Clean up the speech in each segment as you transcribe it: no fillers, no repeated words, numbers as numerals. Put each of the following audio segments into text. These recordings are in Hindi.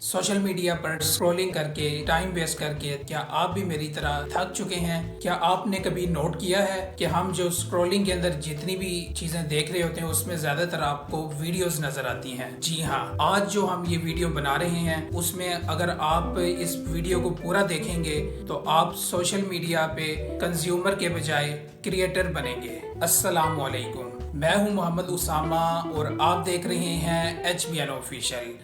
सोशल मीडिया पर स्क्रॉलिंग करके टाइम वेस्ट करके क्या आप भी मेरी तरह थक चुके हैं? क्या आपने कभी नोट किया है कि हम जो स्क्रॉलिंग के अंदर जितनी भी चीजें देख रहे होते हैं उसमें ज्यादातर आपको वीडियोस नजर आती हैं? जी हाँ, आज जो हम ये वीडियो बना रहे हैं उसमें अगर आप इस वीडियो को पूरा देखेंगे तो आप सोशल मीडिया पे कंज्यूमर के बजाय क्रिएटर बनेंगे। अस्सलाम वालेकुम, मैं हूँ मोहम्मद उसामा और आप देख रहे हैं HBN ऑफिशियल।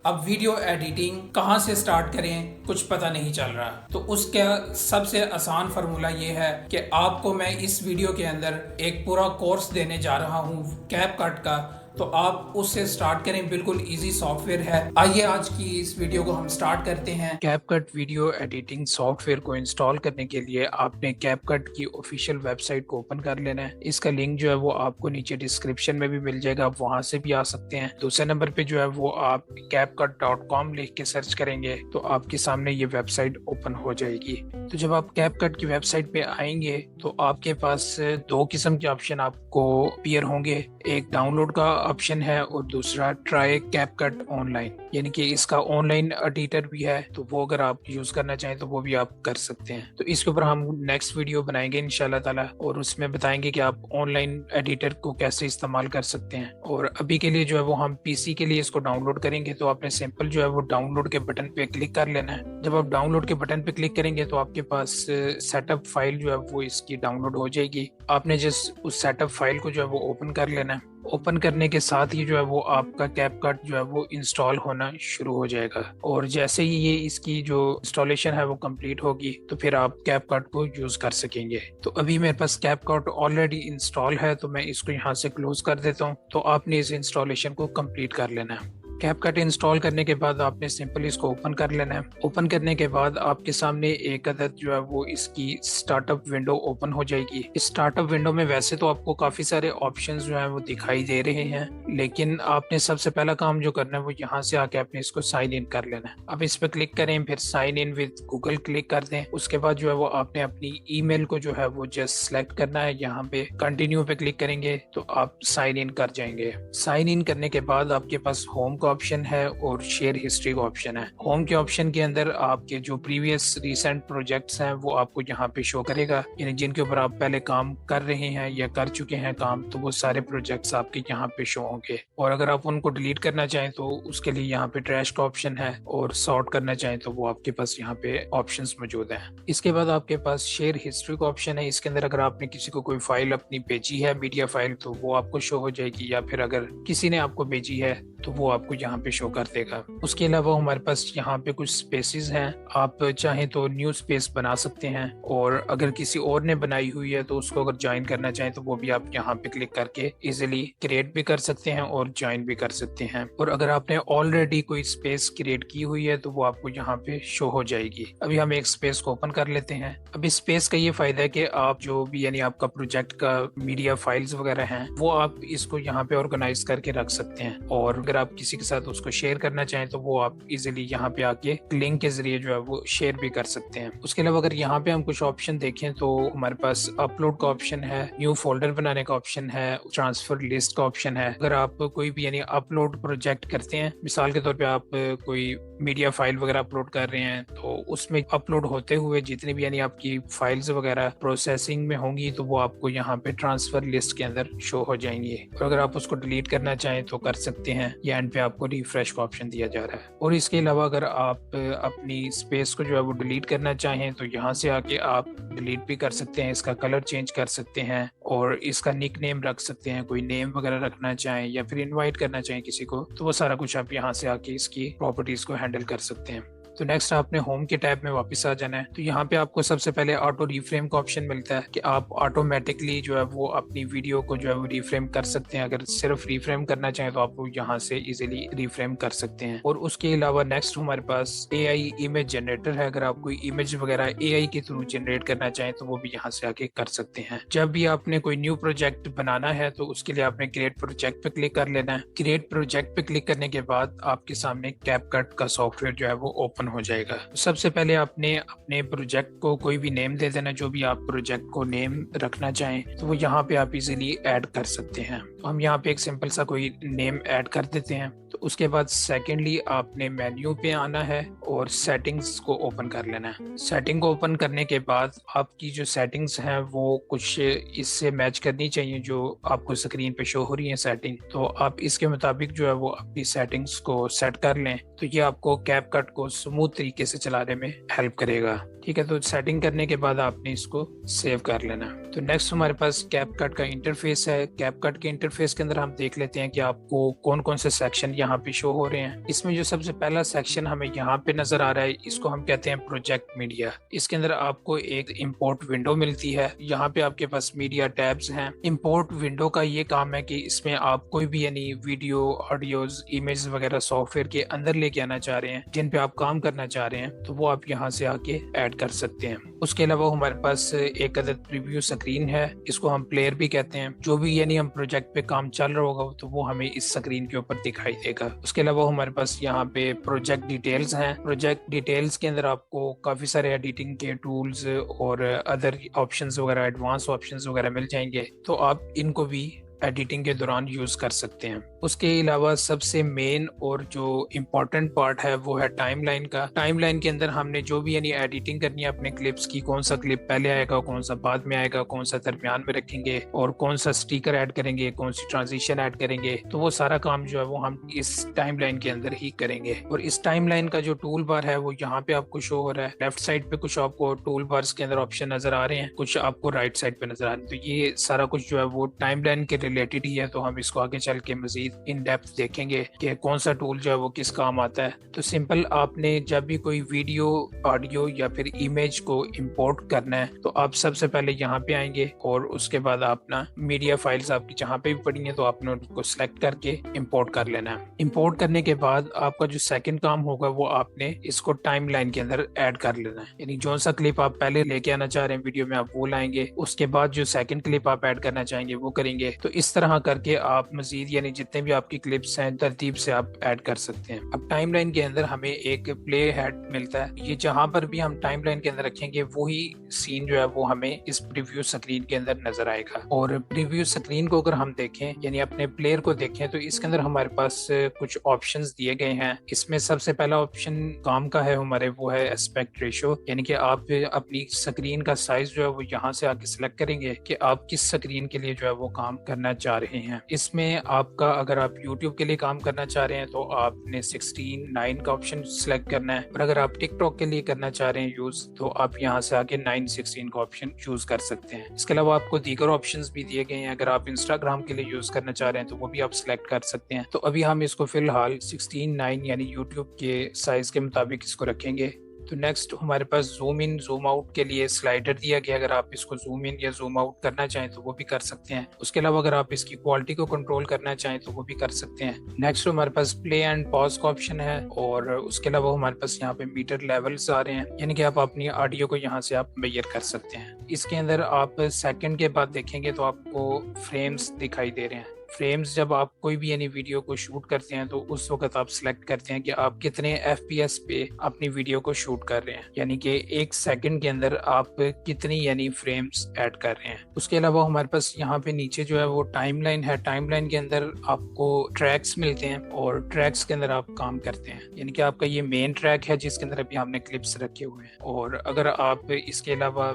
अब वीडियो एडिटिंग कहाँ से स्टार्ट करें कुछ पता नहीं चल रहा, तो उसका सबसे आसान फार्मूला ये है कि आपको मैं इस वीडियो के अंदर एक पूरा कोर्स देने जा रहा हूँ कैपकट का, तो आप उससे स्टार्ट करें। बिल्कुल इजी सॉफ्टवेयर है। आइए आज की इस वीडियो को हम स्टार्ट करते हैं। कैपकट वीडियो एडिटिंग सॉफ्टवेयर को इंस्टॉल करने के लिए आपने कैपकट की ऑफिशियल वेबसाइट को ओपन कर लेना है। इसका लिंक जो है वो आपको नीचे डिस्क्रिप्शन में भी मिल जाएगा, आप वहां से भी आ सकते हैं। दूसरे नंबर पे जो है वो आप CapCut.com लिख के सर्च करेंगे तो आपके सामने ये वेबसाइट ओपन हो जाएगी। तो जब आप कैपकट की वेबसाइट पे आएंगे तो आपके पास दो किस्म के ऑप्शन आपको अपीयर होंगे। एक डाउनलोड का ऑप्शन है और दूसरा ट्राई कैपकट ऑनलाइन, यानी कि इसका ऑनलाइन एडिटर भी है, तो वो अगर आप यूज करना चाहें तो वो भी आप कर सकते हैं। तो इसके ऊपर हम नेक्स्ट वीडियो बनाएंगे इंशाल्लाह ताला और उसमें बताएंगे कि आप ऑनलाइन एडिटर को कैसे इस्तेमाल कर सकते हैं। और अभी के लिए जो है वो हम पीसी के लिए इसको डाउनलोड करेंगे, तो आपने सिंपल जो है वो डाउनलोड के बटन पे क्लिक कर लेना है। जब आप डाउनलोड के बटन पे क्लिक करेंगे तो आपके पास सेटअप फाइल जो है वो इसकी डाउनलोड हो जाएगी। आपने जस्ट उस सेटअप फाइल को जो है वो ओपन कर लेना है। ओपन करने के साथ ही जो है वो आपका कैपकट जो है वो इंस्टॉल होना शुरू हो जाएगा और जैसे ही ये इसकी जो इंस्टॉलेशन है वो कंप्लीट होगी तो फिर आप कैपकट को यूज कर सकेंगे। तो अभी मेरे पास कैपकट ऑलरेडी इंस्टॉल है, तो मैं इसको यहाँ से क्लोज कर देता हूँ। तो आपने इस इंस्टॉलेशन को कंप्लीट कर लेना है। कैपकट इंस्टॉल करने के बाद आपने सिंपल इसको ओपन कर लेना है। ओपन करने के बाद आपके सामने एक अदद जो है वो इसकी स्टार्टअप विंडो ओपन हो जाएगी। इस स्टार्टअप विंडो में वैसे तो आपको काफी सारे ऑप्शंस जो है वो दिखाई दे रहे हैं, लेकिन आपने सबसे पहला काम जो करना है वो यहाँ से आके आपने इसको साइन इन कर लेना है। अब इस पर क्लिक करें, फिर sign in with Google click कर दें। उसके बाद जो है वो आपने अपनी ईमेल को जो है वो जस्ट सिलेक्ट करना है। यहाँ पे कंटिन्यू पे क्लिक करेंगे तो आप साइन इन कर जाएंगे। साइन इन करने के बाद आपके पास होम ऑप्शन है और शेयर हिस्ट्री का ऑप्शन है। होम के ऑप्शन के अंदर आपके जो प्रीवियस रिसेंट प्रोजेक्ट्स हैं वो आपको यहाँ पे शो करेगा, यानी जिनके ऊपर आप पहले काम कर रहे हैं या कर चुके हैं काम, तो वो सारे प्रोजेक्ट्स आपके यहाँ पे शो होंगे। और अगर आप उनको डिलीट करना चाहें तो उसके लिए यहाँ पे ट्रैश का ऑप्शन है और सॉर्ट करना चाहें तो वो आपके पास यहाँ पे ऑप्शंस मौजूद हैं। इसके बाद आपके पास शेयर हिस्ट्री का ऑप्शन है। इसके अंदर अगर आपने किसी को कोई फाइल अपनी भेजी है, मीडिया फाइल, तो वो आपको शो हो जाएगी, या फिर अगर किसी ने आपको भेजी है तो वो आपको यहाँ पे शो कर देगा। उसके अलावा हमारे पास यहाँ पे कुछ स्पेसेस हैं, आप चाहें तो न्यू स्पेस बना सकते हैं और अगर किसी और ने बनाई हुई है तो उसको अगर ज्वाइन करना चाहें तो वो भी आप यहाँ पे क्लिक करके इजीली क्रिएट भी कर सकते हैं और ज्वाइन भी कर सकते हैं। और अगर आपने ऑलरेडी कोई स्पेस क्रिएट की हुई है तो वो आपको यहाँ पे शो हो जाएगी। अभी हम एक स्पेस को ओपन कर लेते हैं। अब इस स्पेस का ये फायदा है कि आप जो भी यानी आपका प्रोजेक्ट का मीडिया फाइल्स वगैरह हैं वो आप इसको यहाँ पे ऑर्गेनाइज करके रख सकते हैं, और अगर आप किसी के साथ उसको शेयर करना चाहें तो वो आप इजीली यहाँ पे आके लिंक के जरिए जो है वो शेयर भी कर सकते हैं। उसके अलावा अगर यहाँ पे हम कुछ ऑप्शन देखें तो हमारे पास अपलोड का ऑप्शन है, न्यू फोल्डर बनाने का ऑप्शन है, ट्रांसफर लिस्ट का ऑप्शन है। अगर आप कोई भी यानी अपलोड प्रोजेक्ट करते हैं, मिसाल के तौर पे आप कोई मीडिया फाइल वगैरह अपलोड कर रहे हैं, तो उसमें अपलोड होते हुए जितनी भी यानी आपकी फाइल्स वगैरह प्रोसेसिंग में होंगी तो वो आपको यहाँ पे ट्रांसफर लिस्ट के अंदर शो हो जाएंगे। और अगर आप उसको डिलीट करना चाहें तो कर सकते हैं, या एंड पे आपको रिफ्रेश का ऑप्शन दिया जा रहा है। और इसके अलावा अगर आप अपनी स्पेस को जो है वो डिलीट करना चाहें तो यहाँ से आके आप डिलीट भी कर सकते हैं, इसका कलर चेंज कर सकते हैं और इसका निक नेम रख सकते हैं, कोई नेम वगैरह रखना चाहें या फिर इनवाइट करना चाहें किसी को, तो वो सारा कुछ आप यहाँ से आके इसकी प्रॉपर्टीज को हैंडल कर सकते हैं। तो नेक्स्ट आपने होम के टैब में वापस आ जाना है। तो यहाँ पे आपको सबसे पहले ऑटो रिफ्रेम का ऑप्शन मिलता है कि आप ऑटोमेटिकली जो है वो अपनी वीडियो को जो है वो रिफ्रेम कर सकते हैं। अगर सिर्फ रिफ्रेम करना चाहें तो आप यहाँ से इजीली रिफ्रेम कर सकते हैं। और उसके अलावा नेक्स्ट हमारे पास AI इमेज जनरेटर है। अगर आप कोई इमेज वगैरह AI के थ्रू जनरेट करना चाहें तो वो भी यहाँ से आके कर सकते हैं। जब भी आपने कोई न्यू प्रोजेक्ट बनाना है तो उसके लिए आपने क्रिएट प्रोजेक्ट पे क्लिक कर लेना है। क्रिएट प्रोजेक्ट पे क्लिक करने के बाद आपके सामने कैपकट का सॉफ्टवेयर जो है वो ओपन ओपन हो जाएगा। सबसे पहले आपने अपने प्रोजेक्ट को कोई भी नेम दे देना, जो भी आप प्रोजेक्ट को नेम रखना चाहें तो वो यहाँ पे आप इजीली ऐड कर सकते हैं। तो हम यहाँ पे एक सिंपल सा कोई नेम ऐड कर देते हैं। तो उसके बाद सेकेंडली आपने मेन्यू पे आना है और सेटिंग्स को ओपन कर लेना है। सेटिंग को ओपन करने के बाद आपकी जो सेटिंग्स हैं वो कुछ इससे मैच करनी चाहिए जो आपको स्क्रीन पे शो हो रही है सेटिंग। तो आप इसके मुताबिक जो है वो अपनी सेटिंग्स को सेट कर लें, तो ये आपको कैपकट को स्मूथ तरीके से चलाने में हेल्प करेगा। ठीक है, तो सेटिंग करने के बाद आपने इसको सेव कर लेना। तो नेक्स्ट हमारे पास कैपकट का इंटरफेस है। कैपकट के इंटरफेस के अंदर हम देख लेते हैं कि आपको कौन कौन से सेक्शन यहाँ पे शो हो रहे हैं। इसमें जो सबसे पहला सेक्शन हमें यहाँ पे नजर आ रहा है, इसको हम कहते हैं प्रोजेक्ट मीडिया। इसके अंदर आपको एक इंपोर्ट विंडो मिलती है। यहाँ पे आपके पास मीडिया टैब्स हैं। इंपोर्ट विंडो का ये काम है कि इसमें आप कोई भी यानी वीडियो, ऑडियोज, इमेज वगैरह सॉफ्टवेयर के अंदर लेके आना चाह रहे हैं, जिन पे आप काम करना चाह रहे हैं, तो वो आप यहाँ से आके ऐड कर सकते हैं। उसके अलावा हमारे पास एक अदद प्रीव्यू स्क्रीन है, इसको हम प्लेयर भी कहते हैं। जो भी यानी हम प्रोजेक्ट पे काम चल रहा होगा तो वो हमें इस स्क्रीन के ऊपर दिखाई देगा। उसके अलावा हमारे पास यहाँ पे प्रोजेक्ट डिटेल्स हैं। प्रोजेक्ट डिटेल्स के अंदर आपको काफी सारे एडिटिंग के टूल्स और अदर ऑप्शंस वगैरह, एडवांस ऑप्शंस वगैरह मिल जाएंगे, तो आप इनको भी एडिटिंग के दौरान यूज कर सकते हैं। उसके अलावा सबसे मेन और जो इम्पोर्टेंट पार्ट है वो है टाइमलाइन का। टाइमलाइन के अंदर हमने जो भी यानी एडिटिंग करनी है अपने क्लिप्स की, कौन सा क्लिप पहले आएगा, कौन सा बाद में आएगा, कौन सा दरमियान में रखेंगे और कौन सा स्टिकर ऐड करेंगे, कौन सी ट्रांजिशन ऐड करेंगे, तो वो सारा काम जो है वो हम इस टाइमलाइन के अंदर ही करेंगे। और इस टाइमलाइन का जो टूल बार है वो यहाँ पे आपको शो हो रहा है। लेफ्ट साइड पे कुछ आपको टूल बार्स के अंदर ऑप्शन नजर आ रहे हैं, कुछ आपको राइट साइड पे नजर आ रहे हैं। तो ये सारा कुछ जो है वो टाइमलाइन के रिलेटेड ही है। तो हम इसको आगे चल के मजीद इन डेप्थ देखेंगे कि कौन सा टूल जो है वो किस काम आता है। तो सिंपल आपने जब भी कोई वीडियो, ऑडियो या फिर इमेज को इंपोर्ट करना है तो आप सबसे पहले यहाँ पे आएंगे और उसके बाद अपना मीडिया फाइल्स आपकी जहाँ पे भी पड़ी है तो आपने उनको सिलेक्ट करके इंपोर्ट कर लेना है। इंपोर्ट करने के बाद आपका जो सेकंड काम होगा वो आपने इसको टाइमलाइन के अंदर ऐड कर लेना है। यानी जो सा क्लिप आप पहले लेके आना चाह रहे हैं वीडियो में आप वो लाएंगे, उसके बाद जो सेकंड क्लिप आप ऐड करना चाहेंगे वो करेंगे। तो इस तरह करके आप मजीद यानी जितने भी आपकी क्लिप्स हैं तरतीब से आप ऐड कर सकते हैं। अब टाइमलाइन के अंदर हमें एक प्ले हेड मिलता है। ये जहां पर भी हम टाइमलाइन के अंदर रखेंगे वही सीन जो है वो हमें इस प्रीव्यू स्क्रीन के अंदर नजर आएगा। और प्रीव्यू स्क्रीन को अगर हम देखें यानी अपने प्लेयर को देखें तो इसके अंदर हमारे पास कुछ ऑप्शंस दिए गए हैं। इसमें सबसे पहला ऑप्शन काम का है हमारे, वो है एस्पेक्ट रेशियो, यानी कि आप अपनी स्क्रीन का साइज जो है वो यहाँ से आके सिलेक्ट करेंगे कि आप किस स्क्रीन के लिए जो है वो काम करना चाह रहे हैं। इसमें आपका अगर आप YouTube के लिए काम करना चाह रहे हैं तो आपने 16:9 का ऑप्शन सिलेक्ट करना है, और अगर आप टिकटॉक के लिए करना चाह रहे हैं यूज तो आप यहाँ से आके 9:16 का ऑप्शन चूज कर सकते हैं। इसके अलावा आपको दीगर ऑप्शंस भी दिए गए हैं। अगर आप इंस्टाग्राम के लिए यूज करना चाह रहे हैं तो वो भी आप सिलेक्ट कर सकते हैं। तो अभी हम इसको फिलहाल 16:9 यानी YouTube के साइज के मुताबिक इसको रखेंगे। तो नेक्स्ट हमारे पास जूम इन जूम आउट के लिए स्लाइडर दिया गया। अगर आप इसको जूम इन या जूम आउट करना चाहें तो वो भी कर सकते हैं। उसके अलावा अगर आप इसकी क्वालिटी को कंट्रोल करना चाहें तो वो भी कर सकते हैं। नेक्स्ट हमारे पास प्ले एंड पॉज का ऑप्शन है, और उसके अलावा हमारे पास यहाँ पे मीटर लेवल्स आ रहे हैं, यानी कि आप अपनी ऑडियो को यहाँ से आप मेजर कर सकते हैं। इसके अंदर आप सेकंड के बाद देखेंगे तो आपको फ्रेम्स दिखाई दे रहे हैं। फ्रेम्स जब आप कोई भी यानी वीडियो को शूट करते हैं तो उस वक्त आप सिलेक्ट करते हैं कि आप कितने FPS पे अपनी वीडियो को शूट कर रहे हैं, यानी कि 1 सेकंड के अंदर आप कितनी यानी फ्रेम्स ऐड कर रहे हैं। उसके अलावा हमारे पास यहाँ पे नीचे जो है वो टाइमलाइन है। टाइमलाइन के अंदर आपको ट्रैक्स मिलते हैं और ट्रैक्स के अंदर आप काम करते हैं, यानी कि आपका ये मेन ट्रैक है जिसके अंदर अभी हमने क्लिप्स रखे हुए हैं। और अगर आप इसके अलावा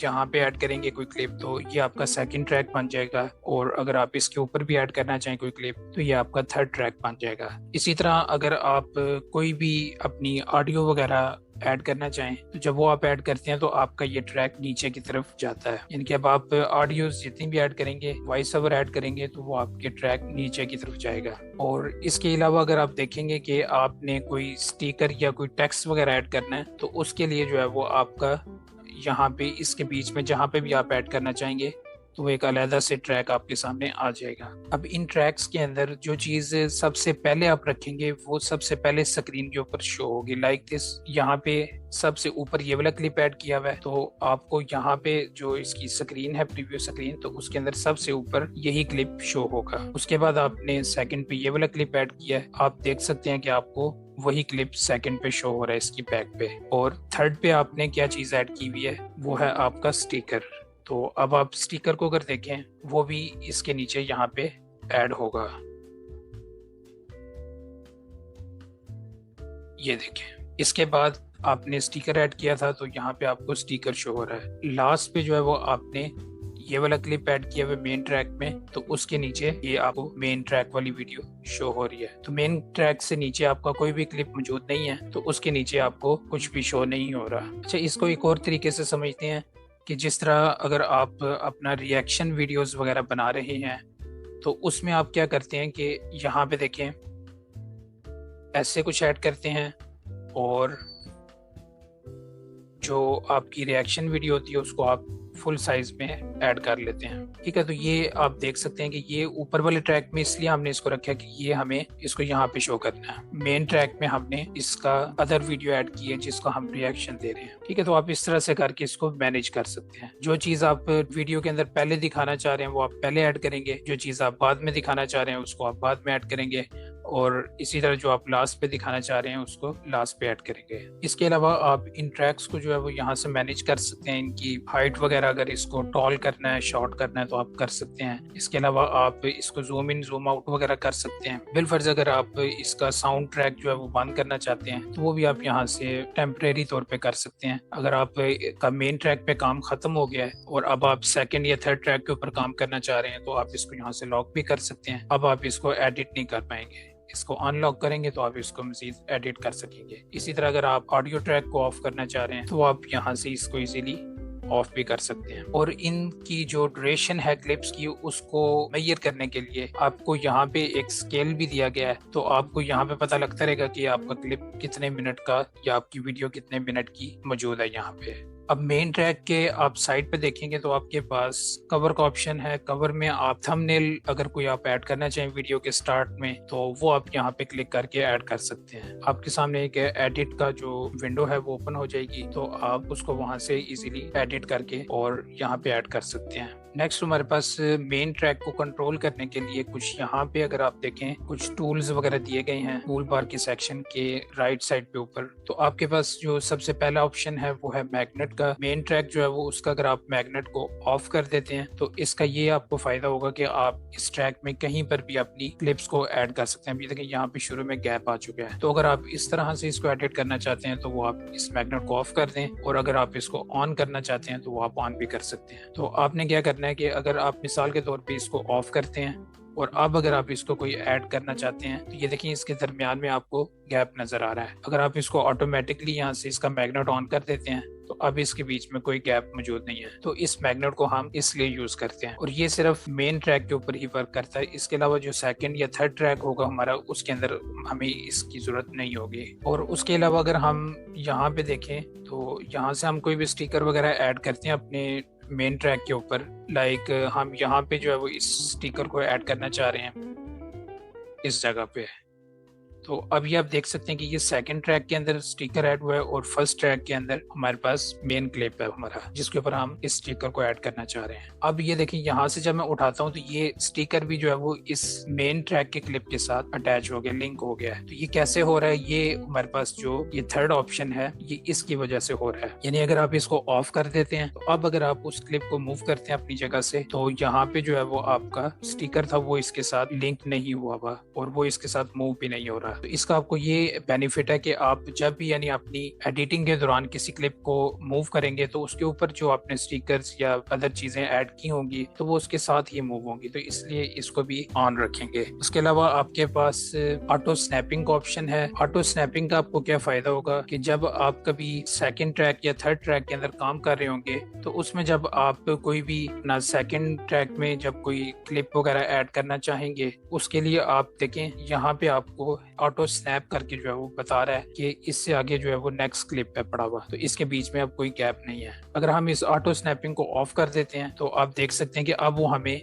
यहाँ पे ऐड करेंगे कोई क्लिप तो ये आपका सेकंड ट्रैक बन जाएगा, और अगर आप इसके ऊपर भी ऐड करना चाहें कोई क्लिप तो ये आपका थर्ड ट्रैक बन जाएगा। इसी तरह अगर आप कोई भी अपनी ऑडियो वगैरह ऐड करना चाहें तो जब वो आप ऐड करते हैं तो आपका ये ट्रैक नीचे की तरफ जाता है, यानी कि अब आप ऑडियो जितनी भी ऐड करेंगे, वॉइस ओवर ऐड करेंगे तो वो आपके ट्रैक नीचे की तरफ जाएगा। और इसके अलावा अगर आप देखेंगे कि आपने कोई स्टिकर या कोई टेक्स्ट वगैरह ऐड करना है तो उसके लिए जो है वो आपका यहाँ पे इसके बीच में जहाँ पे भी आप ऐड करना चाहेंगे तो एक अलग से ट्रैक आपके सामने आ जाएगा। अब इन ट्रैक्स के अंदर जो चीज सबसे पहले आप रखेंगे वो सबसे पहले स्क्रीन के ऊपर शो होगी, लाइक दिस। यहाँ पे सबसे ऊपर ये वाला क्लिप ऐड किया हुआ है तो आपको यहाँ पे जो इसकी स्क्रीन है, प्रीव्यू स्क्रीन, तो उसके अंदर सबसे ऊपर यही क्लिप शो होगा। उसके बाद आपने सेकंड पे ये वाला क्लिप ऐड किया है, आप देख सकते हैं कि आपको वही क्लिप सेकंड पे शो हो रहा है इसकी बैक पे। और थर्ड पे आपने क्या चीज़ ऐड की हुई है, वो है आपका स्टिकर। तो अब आप स्टिकर को अगर देखें, वो भी इसके नीचे यहाँ पे ऐड होगा। ये देखें, इसके बाद आपने स्टिकर ऐड किया था तो यहाँ पे आपको स्टिकर शो हो रहा है। लास्ट पे जो है वो आपने ये वाला क्लिप ऐड किया हुआ मेन ट्रैक में, तो उसके नीचे ये आपको मेन ट्रैक वाली वीडियो शो हो रही है। तो मेन ट्रैक से नीचे आपका कोई भी क्लिप मौजूद नहीं है, तो उसके नीचे आपको कुछ भी शो नहीं हो रहा। अच्छा, इसको एक और तरीके से समझते हैं कि जिस तरह अगर आप अपना रिएक्शन वीडियोस वगैरह बना रहे हैं, तो उसमें आप क्या करते हैं कि यहाँ पे देखें, ऐसे कुछ ऐड करते हैं और जो आपकी रिएक्शन वीडियो होती है उसको आप फुल साइज में ऐड कर लेते हैं। ठीक है, तो ये आप देख सकते हैं कि ये ऊपर वाले ट्रैक में इसलिए हमने इसको रखा कि ये हमें इसको यहाँ पे शो करना है। मेन ट्रैक में हमने इसका अदर वीडियो ऐड की है जिसको हम रिएक्शन दे रहे हैं। ठीक है, तो आप इस तरह से करके इसको मैनेज कर सकते हैं। जो चीज आप वीडियो के अंदर पहले दिखाना चाह रहे हैं वो आप पहले ऐड करेंगे, जो चीज आप बाद में दिखाना चाह रहे हैं उसको आप बाद में ऐड करेंगे, और इसी तरह जो आप लास्ट पे दिखाना चाह रहे हैं उसको लास्ट पे ऐड करेंगे। इसके अलावा आप इन ट्रैक्स को जो है वो यहाँ से मैनेज कर सकते हैं। इनकी हाइट वगैरह अगर इसको टॉल करना है, शॉर्ट करना है तो आप कर सकते हैं। इसके अलावा आप इसको जूम इन जूम आउट वगैरह कर सकते हैं। बिलफर्ज अगर आप इसका साउंड ट्रैक जो है वो बंद करना चाहते हैं तो वो भी आप यहाँ से टेम्परेरी तौर पे कर सकते हैं। अगर आप का मेन ट्रैक पे काम खत्म हो गया है और अब आप सेकंड या थर्ड ट्रैक के ऊपर काम करना चाह रहे हैं तो आप इसको यहाँ से लॉक भी कर सकते हैं। अब आप इसको एडिट नहीं कर पाएंगे, इसको अनलॉक करेंगे तो आप इसको मजीद एडिट कर सकेंगे। इसी तरह अगर आप ऑडियो ट्रैक को ऑफ करना चाह रहे हैं तो आप यहाँ से इसको इजीली ऑफ भी कर सकते हैं। और इनकी जो ड्यूरेशन है क्लिप्स की, उसको मेजर करने के लिए आपको यहाँ पे एक स्केल भी दिया गया है, तो आपको यहाँ पे पता लगता रहेगा कि आपका क्लिप कितने मिनट का या आपकी वीडियो कितने मिनट की मौजूद है यहाँ पे। अब मेन ट्रैक के आप साइड पे देखेंगे तो आपके पास कवर का ऑप्शन है। कवर में आप थंबनेल अगर कोई आप ऐड करना चाहें वीडियो के स्टार्ट में तो वो आप यहाँ पे क्लिक करके ऐड कर सकते हैं। आपके सामने एक एडिट का जो विंडो है वो ओपन हो जाएगी, तो आप उसको वहां से इजीली एडिट करके और यहाँ पे ऐड कर सकते हैं। नेक्स्ट हमारे पास मेन ट्रैक को कंट्रोल करने के लिए कुछ यहाँ पे अगर आप देखें कुछ टूल्स वगैरह दिए गए हैं टूल बार के सेक्शन के राइट साइड पे ऊपर। तो आपके पास जो सबसे पहला ऑप्शन है वो है मैग्नेट का। मेन ट्रैक जो है वो उसका अगर आप मैग्नेट को ऑफ कर देते हैं तो इसका ये आपको फायदा होगा कि आप इस ट्रैक में कहीं पर भी अपनी क्लिप्स को ऐड कर सकते हैं। अभी देखिए यहाँ पे शुरू में गैप आ चुका है, तो अगर आप इस तरह से इसको एडिट करना चाहते हैं तो वो आप इस मैग्नेट को ऑफ कर दें, और अगर आप इसको ऑन करना चाहते हैं तो वो आप ऑन भी कर सकते हैं। तो आपने क्या करना है कि अगर आप मिसाल के तौर पे इसको ऑफ करते हैं और अब अगर आप इसको कोई ऐड करना चाहते हैं तो ये देखिए इसके दरमियान में आपको गैप नजर आ रहा है। अगर आप इसको ऑटोमेटिकली यहाँ से इसका मैग्नेट ऑन कर देते हैं तो अब इसके बीच में कोई गैप मौजूद नहीं है। तो इस मैग्नेट को हम इसलिए यूज करते हैं और ये सिर्फ मेन ट्रैक के ऊपर ही वर्क करता है। इसके अलावा जो सेकंड या थर्ड ट्रैक होगा हमारा उसके अंदर हमें इसकी जरूरत नहीं होगी। और उसके अलावा अगर हम यहाँ पे देखें तो यहाँ से हम कोई भी स्टिकर वगैरह ऐड करते हैं अपने मेन ट्रैक के ऊपर। लाइक हम यहाँ पे जो है वो इस स्टिकर को ऐड करना चाह रहे हैं इस जगह पे, तो अभी आप देख सकते हैं कि ये सेकंड ट्रैक के अंदर स्टिकर ऐड हुआ है और फर्स्ट ट्रैक के अंदर हमारे पास मेन क्लिप है हमारा जिसके ऊपर हम इस स्टिकर को ऐड करना चाह रहे हैं। अब ये देखें यहाँ से जब मैं उठाता हूँ तो ये स्टिकर भी जो है वो इस मेन ट्रैक के क्लिप के साथ अटैच हो गया, लिंक हो गया है। तो ये कैसे हो रहा है, ये हमारे पास जो ये थर्ड ऑप्शन है ये इसकी वजह से हो रहा है। यानी अगर आप इसको ऑफ कर देते हैं तो अब अगर आप उस क्लिप को मूव करते हैं अपनी जगह से तो यहाँ पे जो है वो आपका स्टिकर था वो इसके साथ लिंक नहीं हुआ हुआ और वो इसके साथ मूव भी नहीं हो रहा। तो इसका आपको ये बेनिफिट है कि आप जब भी यानी अपनी एडिटिंग के दौरान किसी क्लिप को मूव करेंगे तो उसके ऊपर जो आपने स्टिकर्स या अदर चीजें ऐड की होंगी तो वो उसके साथ ही मूव होंगी, तो इसलिए इसको भी ऑन रखेंगे। उसके अलावा आपके पास ऑटो स्नैपिंग का ऑप्शन है। ऑटो स्नैपिंग का आपको क्या फायदा होगा कि जब आप कभी सेकंड ट्रैक या थर्ड ट्रैक के अंदर काम कर रहे होंगे तो उसमें जब आप कोई भी ना सेकंड ट्रैक में जब कोई क्लिप वगैरह ऐड करना चाहेंगे उसके लिए आप देखें यहाँ पे आपको ऑटो स्नैप करके जो है वो बता रहा है कि इससे आगे जो है वो नेक्स्ट क्लिप पे पड़ा हुआ, तो इसके बीच में अब कोई गैप नहीं है। अगर हम इस ऑटो स्नैपिंग को ऑफ कर देते हैं तो आप देख सकते हैं कि अब वो हमें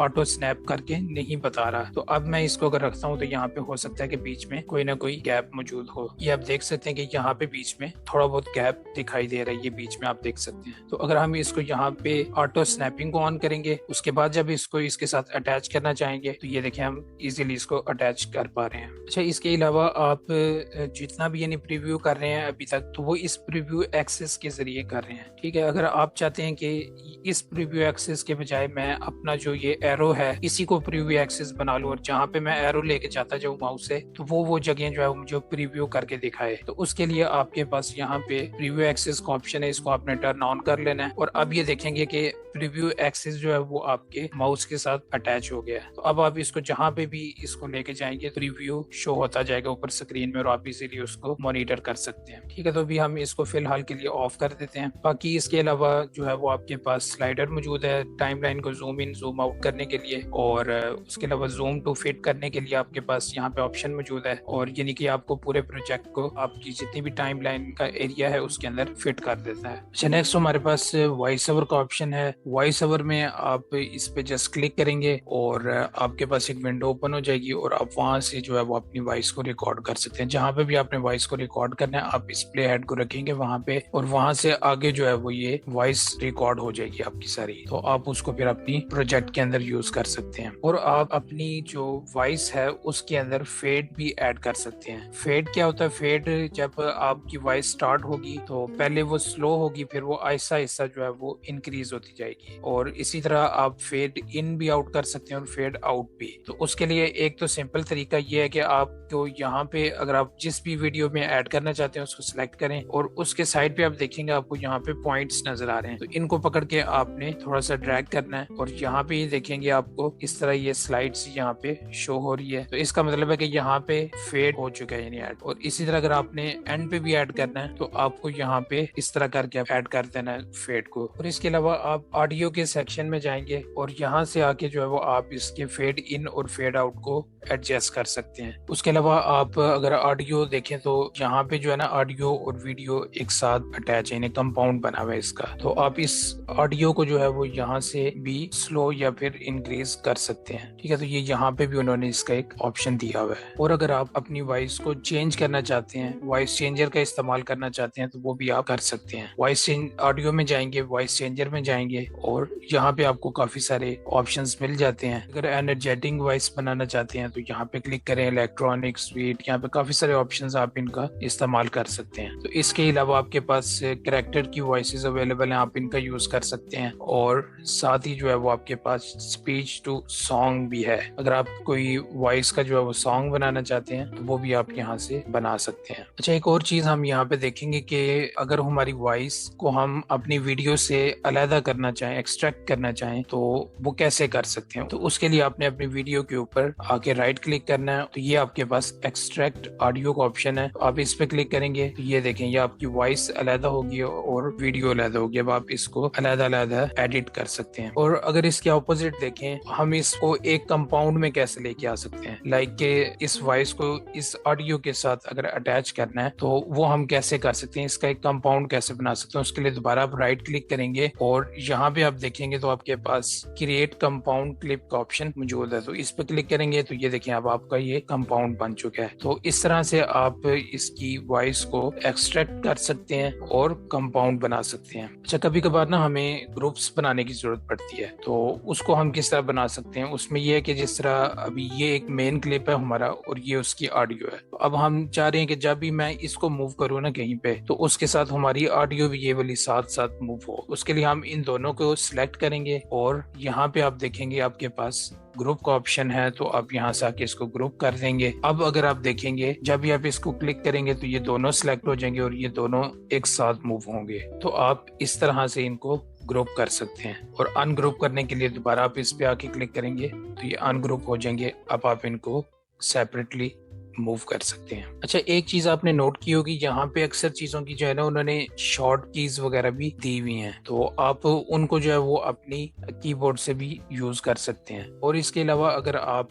ऑटो स्नैप करके नहीं बता रहा। तो अब मैं इसको अगर रखता हूँ तो यहाँ पे हो सकता है कि बीच में कोई ना कोई गैप मौजूद हो। ये आप देख सकते हैं कि यहाँ पे बीच में थोड़ा बहुत गैप दिखाई दे रहा है, ये बीच में आप देख सकते हैं। तो अगर हम इसको यहाँ पे ऑटो स्नैपिंग को ऑन करेंगे, उसके बाद जब इसको इसके साथ अटैच करना चाहेंगे तो ये देखें हम इजीली इसको अटैच कर पा रहे हैं। अच्छा, इसके अलावा आप जितना भी यानी प्रीव्यू कर रहे हैं अभी तक, तो वो इस प्रीव्यू एक्सेस के जरिए कर रहे हैं। ठीक है, अगर आप चाहते हैं कि इस प्रीव्यू एक्सेस के बजाय मैं अपना जो ये एरो है इसी को प्रीव्यू एक्सेस बना लूं और जहाँ पे मैं एरो लेके जाता जाऊँ माउस से, तो वो जगह जो है मुझे प्रीव्यू करके दिखाए। तो उसके लिए आपके पास यहाँ पे प्रीव्यू एक्सेस का ऑप्शन है, इसको आपने टर्न ऑन कर लेना है और अब ये देखेंगे कि प्रीव्यू एक्सेस जो है वो आपके माउस के साथ अटैच हो गया है। तो अब आप इसको जहाँ पे भी इसको लेके जाएंगे प्रीव्यू शो होता जाएगा ऊपर स्क्रीन में और आप इजीली उसको मॉनिटर कर सकते हैं। ठीक है, तो अभी हम इसको फिलहाल के लिए ऑफ कर देते हैं। बाकी इसके अलावा जो है वो आपके पास स्लाइडर मौजूद है टाइमलाइन को जूम इन जूम आउट करने के लिए, और उसके अलावा जूम टू फिट करने के लिए आपके पास यहाँ पे ऑप्शन मौजूद है, और यानी कि आपको पूरे प्रोजेक्ट को आपकी जितनी भी टाइमलाइन का एरिया है उसके अंदर फिट कर देता है। अच्छा, नेक्स्ट हमारे पास वॉइस ओवर का ऑप्शन है। वॉइस ओवर में आप इस पे जस्ट क्लिक करेंगे और आपके पास एक विंडो ओपन हो जाएगी और आप वहां से जो है वो अपनी वॉइस को रिकॉर्ड कर सकते हैं। जहां पे भी आपने वॉइस को रिकॉर्ड करना है आप इस प्ले हेड को रखेंगे वहां पे, और वहां से आगे जो है वो ये वॉइस रिकॉर्ड हो जाएगी आपकी सारी। तो आप उसको फिर अपनी प्रोजेक्ट के अंदर यूज कर सकते हैं, और आप अपनी जो वॉइस है उसके अंदर फेड भी ऐड कर सकते हैं। फेड क्या होता है? फेड जब आपकी वॉइस स्टार्ट होगी तो पहले वो स्लो होगी, फिर वो आहिस्ता आहिस्ता जो है वो इंक्रीज होती जाएगी, और इसी तरह आप फेड इन भी आउट कर सकते हैं और फेड आउट भी। तो उसके लिए एक तो सिंपल तरीका ये है कि आपको यहाँ पे अगर आप जिस भी वीडियो में ऐड करना चाहते हैं उसको सिलेक्ट करें और उसके साइड पे आप देखेंगे आपको यहाँ पे पॉइंट्स नजर आ रहे हैं, तो इनको पकड़ के आपने थोड़ा सा ड्रैग करना है और यहाँ पे ये देखेंगे आपको इस तरह ये स्लाइड्स यहाँ पे शो हो रही है। तो इसका मतलब है कि यहाँ पे फेड हो चुका है यानी ऐड। और इसी तरह अगर आपने एंड पे भी ऐड करना है तो आपको यहाँ पे इस तरह करके ऐड कर देना है फेड को। और इसके अलावा आप ऑडियो के सेक्शन में जाएंगे और यहाँ से आके जो है वो आप इसके फेड इन और फेड आउट को एडजस्ट कर सकते हैं। उसके अलावा आप अगर ऑडियो देखें तो यहाँ पे जो है ना ऑडियो और वीडियो एक साथ अटैच है, कंपाउंड बना हुआ है इसका। तो आप इस ऑडियो को जो है वो यहाँ से भी स्लो या फिर इंक्रीज कर सकते हैं। ठीक है, तो ये यहाँ पे भी उन्होंने इसका एक ऑप्शन दिया हुआ है। और अगर आप अपनी वॉइस को चेंज करना चाहते हैं, वॉइस चेंजर का इस्तेमाल करना चाहते हैं, तो वो भी आप कर सकते हैं। वॉइस ऑडियो में जाएंगे, वॉइस चेंजर में जाएंगे और यहाँ पे आपको काफी सारे ऑप्शंस मिल जाते हैं। अगर एनर्जेटिक वॉइस बनाना चाहते हैं तो यहाँ पे क्लिक करें, इलेक्ट्रॉनिक स्वीट, यहाँ पे काफी सारे ऑप्शंस आप इनका इस्तेमाल कर सकते हैं। तो इसके अलावा आपके पास कैरेक्टर की वॉइसेस अवेलेबल हैं, आप इनका यूज कर सकते हैं। और साथ ही जो है वो आपके पास स्पीच टू सॉन्ग भी है। अगर आप कोई वॉइस का जो है वो सॉन्ग बनाना चाहते हैं तो वो भी आप यहाँ से बना सकते हैं। अच्छा, एक और चीज हम यहाँ पे देखेंगे कि अगर हमारी वॉइस को हम अपनी वीडियो से अलग करना चाहें, एक्सट्रैक्ट करना चाहें, तो वो कैसे कर सकते हैं? तो उसके लिए आपने अपनी वीडियो के ऊपर आके राइट क्लिक करना है। तो ये आपके पास एक्सट्रैक्ट ऑडियो का ऑप्शन है, आप इस पे क्लिक करेंगे तो ये देखें ये आपकी वॉइस अलग होगी और वीडियो अलग होगी। अब आप इसको अलग अलग एडिट कर सकते हैं। और अगर इसके ऑपोजिट देखें, हम इसको एक कंपाउंड में कैसे लेके आ सकते हैं, लाइक के इस वॉइस को इस ऑडियो के साथ अगर अटैच करना है तो वो हम कैसे कर सकते हैं, इसका एक कंपाउंड कैसे बना सकते हैं। उसके लिए दोबारा आप राइट क्लिक करेंगे और यहाँ पे आप देखेंगे तो आपके पास क्रिएट कंपाउंड क्लिप का ऑप्शन मौजूद है। तो इस पे क्लिक करेंगे तो ये देखें अब आपका ये कंपाउंड बन चुका है। तो इस तरह से आप इसकी वॉइस को एक्सट्रैक्ट कर सकते हैं और कंपाउंड बना सकते हैं। अच्छा, कभी कभार ना हमें ग्रुप्स बनाने की जरूरत पड़ती है, तो उसको हम किस तरह बना सकते हैं? उसमें ये है कि जिस तरह अभी ये एक मेन क्लिप है हमारा और ये उसकी ऑडियो है। तो अब हम चाह रहे हैं कि जब भी मैं इसको मूव करूँ ना कहीं पे, तो उसके साथ हमारी ऑडियो भी ये वाली साथ साथ मूव हो। उसके लिए हम इन दोनों को सिलेक्ट करेंगे और यहाँ पे आप देखेंगे आपके पास ग्रुप का ऑप्शन है, तो आप यहाँ से आके इसको ग्रुप कर देंगे। अब अगर आप देखेंगे जब भी आप इसको क्लिक करेंगे तो ये दोनों सिलेक्ट हो जाएंगे और ये दोनों एक साथ मूव होंगे। तो आप इस तरह से इनको ग्रुप कर सकते हैं। और अनग्रुप करने के लिए दोबारा आप इस पे आके क्लिक करेंगे तो ये अनग्रुप हो जाएंगे। अब आप इनको सेपरेटली मूव कर सकते हैं। अच्छा, एक चीज आपने नोट की होगी, यहाँ पे अक्सर चीजों की जो है ना उन्होंने शॉर्ट कीज वगैरह भी दी हुई हैं, तो आप उनको जो है वो अपनी कीबोर्ड से भी यूज कर सकते हैं। और इसके अलावा अगर आप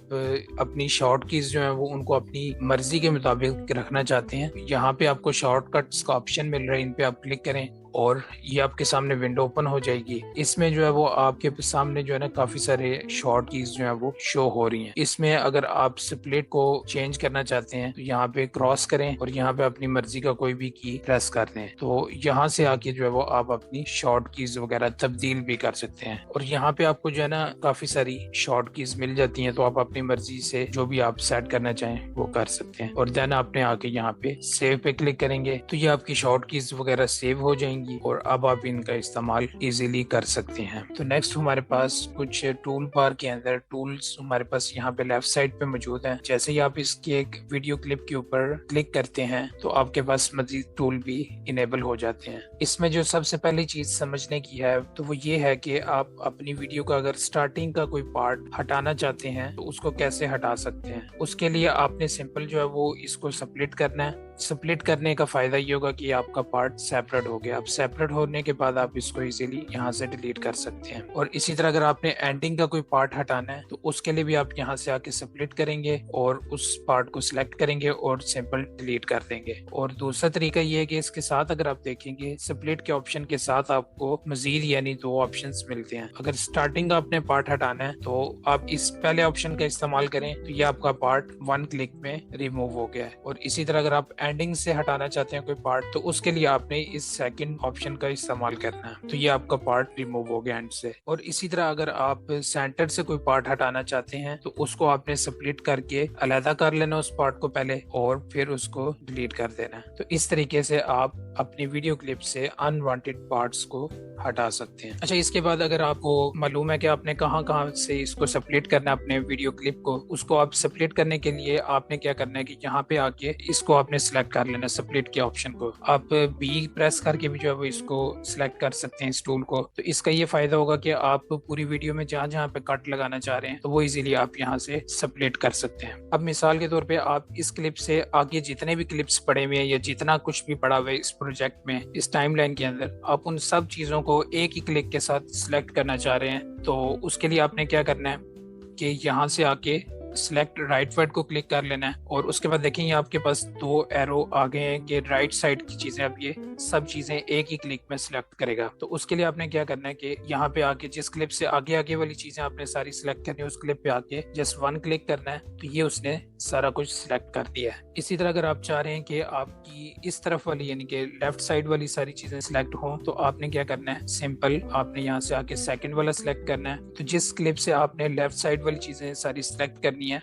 अपनी शॉर्ट कीज जो है वो उनको अपनी मर्जी के मुताबिक रखना चाहते हैं, यहाँ पे आपको शॉर्टकट्स का ऑप्शन मिल रहा है, इन पे आप क्लिक करें और ये आपके सामने विंडो ओपन हो जाएगी। इसमें जो है वो आपके सामने जो है ना काफी सारे शॉर्ट कीज जो है वो शो हो रही हैं। इसमें अगर आप स्प्लिट को चेंज करना चाहते हैं तो यहाँ पे क्रॉस करें और यहाँ पे अपनी मर्जी का कोई भी की प्रेस कर दें, तो यहाँ से आके जो है वो आप अपनी शॉर्ट कीज वगैरह तब्दील भी कर सकते हैं। और यहाँ पे आपको जो है ना काफी सारी शॉर्ट कीज मिल जाती हैं, तो आप अपनी मर्जी से जो भी आप सेट करना चाहें वो कर सकते हैं। और देन आपने आके यहाँ पे सेव पे क्लिक करेंगे तो ये आपकी शॉर्ट कीज वगैरह सेव हो जाएंगी और अब आप इनका इस्तेमाल इजीली कर सकते हैं। तो नेक्स्ट हमारे पास कुछ टूल बार के अंदर टूल्स हमारे पास यहाँ पे लेफ्ट साइड पे मौजूद हैं। जैसे ही आप इसकी एक वीडियो क्लिप के ऊपर क्लिक करते हैं तो आपके पास मजीद टूल भी इनेबल हो जाते हैं। इसमें जो सबसे पहली चीज समझने की है तो वो ये है कि आप अपनी वीडियो का अगर स्टार्टिंग का कोई पार्ट हटाना चाहते हैं तो उसको कैसे हटा सकते हैं। उसके लिए आपने सिंपल जो है वो इसको स्प्लिट करना है। स्प्लिट करने का फायदा ये होगा कि आपका पार्ट सेपरेट हो गया। अब सेपरेट होने के बाद आप इसको इजीली यहाँ से डिलीट कर सकते हैं। और इसी तरह अगर आपने एंडिंग का कोई पार्ट हटाना है तो उसके लिए भी आप यहाँ से आके स्प्लिट करेंगे और उस पार्ट को सिलेक्ट करेंगे और सिंपल डिलीट कर देंगे। और दूसरा तरीका ये है कि इसके साथ अगर आप देखेंगे स्प्लिट के ऑप्शन के साथ आपको मजीद यानी 2 ऑप्शंस मिलते हैं। अगर स्टार्टिंग का आपने पार्ट हटाना है तो आप इस पहले ऑप्शन का इस्तेमाल करें तो ये आपका पार्ट 1 क्लिक में रिमूव हो गया है। और इसी तरह अगर आप एंडिंग से हटाना चाहते हैं कोई पार्ट तो उसके लिए आपने इस सेकंड ऑप्शन का इस्तेमाल करना है, तो ये आपका पार्ट रिमूव हो गया एंड से। और इसी तरह अगर आप सेंटर से कोई पार्ट हटाना चाहते हैं तो उसको आपने स्प्लिट करके अलग कर लेना उस पार्ट को पहले और फिर उसको डिलीट कर देना। तो इस तरीके से आप अपनी वीडियो क्लिप से अनवांटेड पार्ट्स को हटा सकते हैं। अच्छा, इसके बाद अगर आपको मालूम है कि आपने कहाँ से इसको स्प्लिट करना है अपने वीडियो क्लिप को, उसको आप स्प्लिट करने के लिए आपने क्या करना है कि यहाँ पे आके इसको आपने सिलेक्ट कर लेना स्प्लिट के ऑप्शन को। आप बी प्रेस करके भी जो है वो इसको सिलेक्ट कर सकते हैं इस टूल को। तो इसका ये फायदा होगा कि आप पूरी वीडियो में जहाँ पे कट लगाना चाह रहे हैं तो वो इजीली आप यहाँ से स्प्लिट कर सकते हैं। अब मिसाल के तौर पे आप इस क्लिप से आगे जितने भी क्लिप्स पड़े हुए हैं या जितना कुछ भी पड़ा हुआ है इस प्रोजेक्ट में, इस टाइमलाइन के अंदर, आप उन सब चीजों को एक ही क्लिक के साथ सिलेक्ट करना चाह रहे हैं तो उसके लिए आपने क्या करना है कि यहाँ से आके सिलेक्ट राइट वर्ड को क्लिक कर लेना है। और उसके बाद देखेंगे आपके पास 2 एरो आ गए हैं कि राइट साइड की चीजें अब ये सब चीजें एक ही क्लिक में सिलेक्ट करेगा। तो उसके लिए आपने क्या करना है कि यहाँ पे आके जिस क्लिप से आगे आगे वाली चीजें आपने सारी सिलेक्ट करनी है उस क्लिप पे आके जस्ट 1 क्लिक करना है तो ये उसने सारा कुछ सिलेक्ट कर दिया है। इसी तरह अगर आप चाह रहे हैं कि आपकी इस तरफ वाली यानी कि लेफ्ट साइड वाली सारी चीजें सिलेक्ट हो तो आपने क्या करना है, सिंपल आपने यहाँ से आके सेकंड वाला सिलेक्ट करना है। तो जिस क्लिप से आपने लेफ्ट साइड वाली चीजें सारी सिलेक्ट करनी है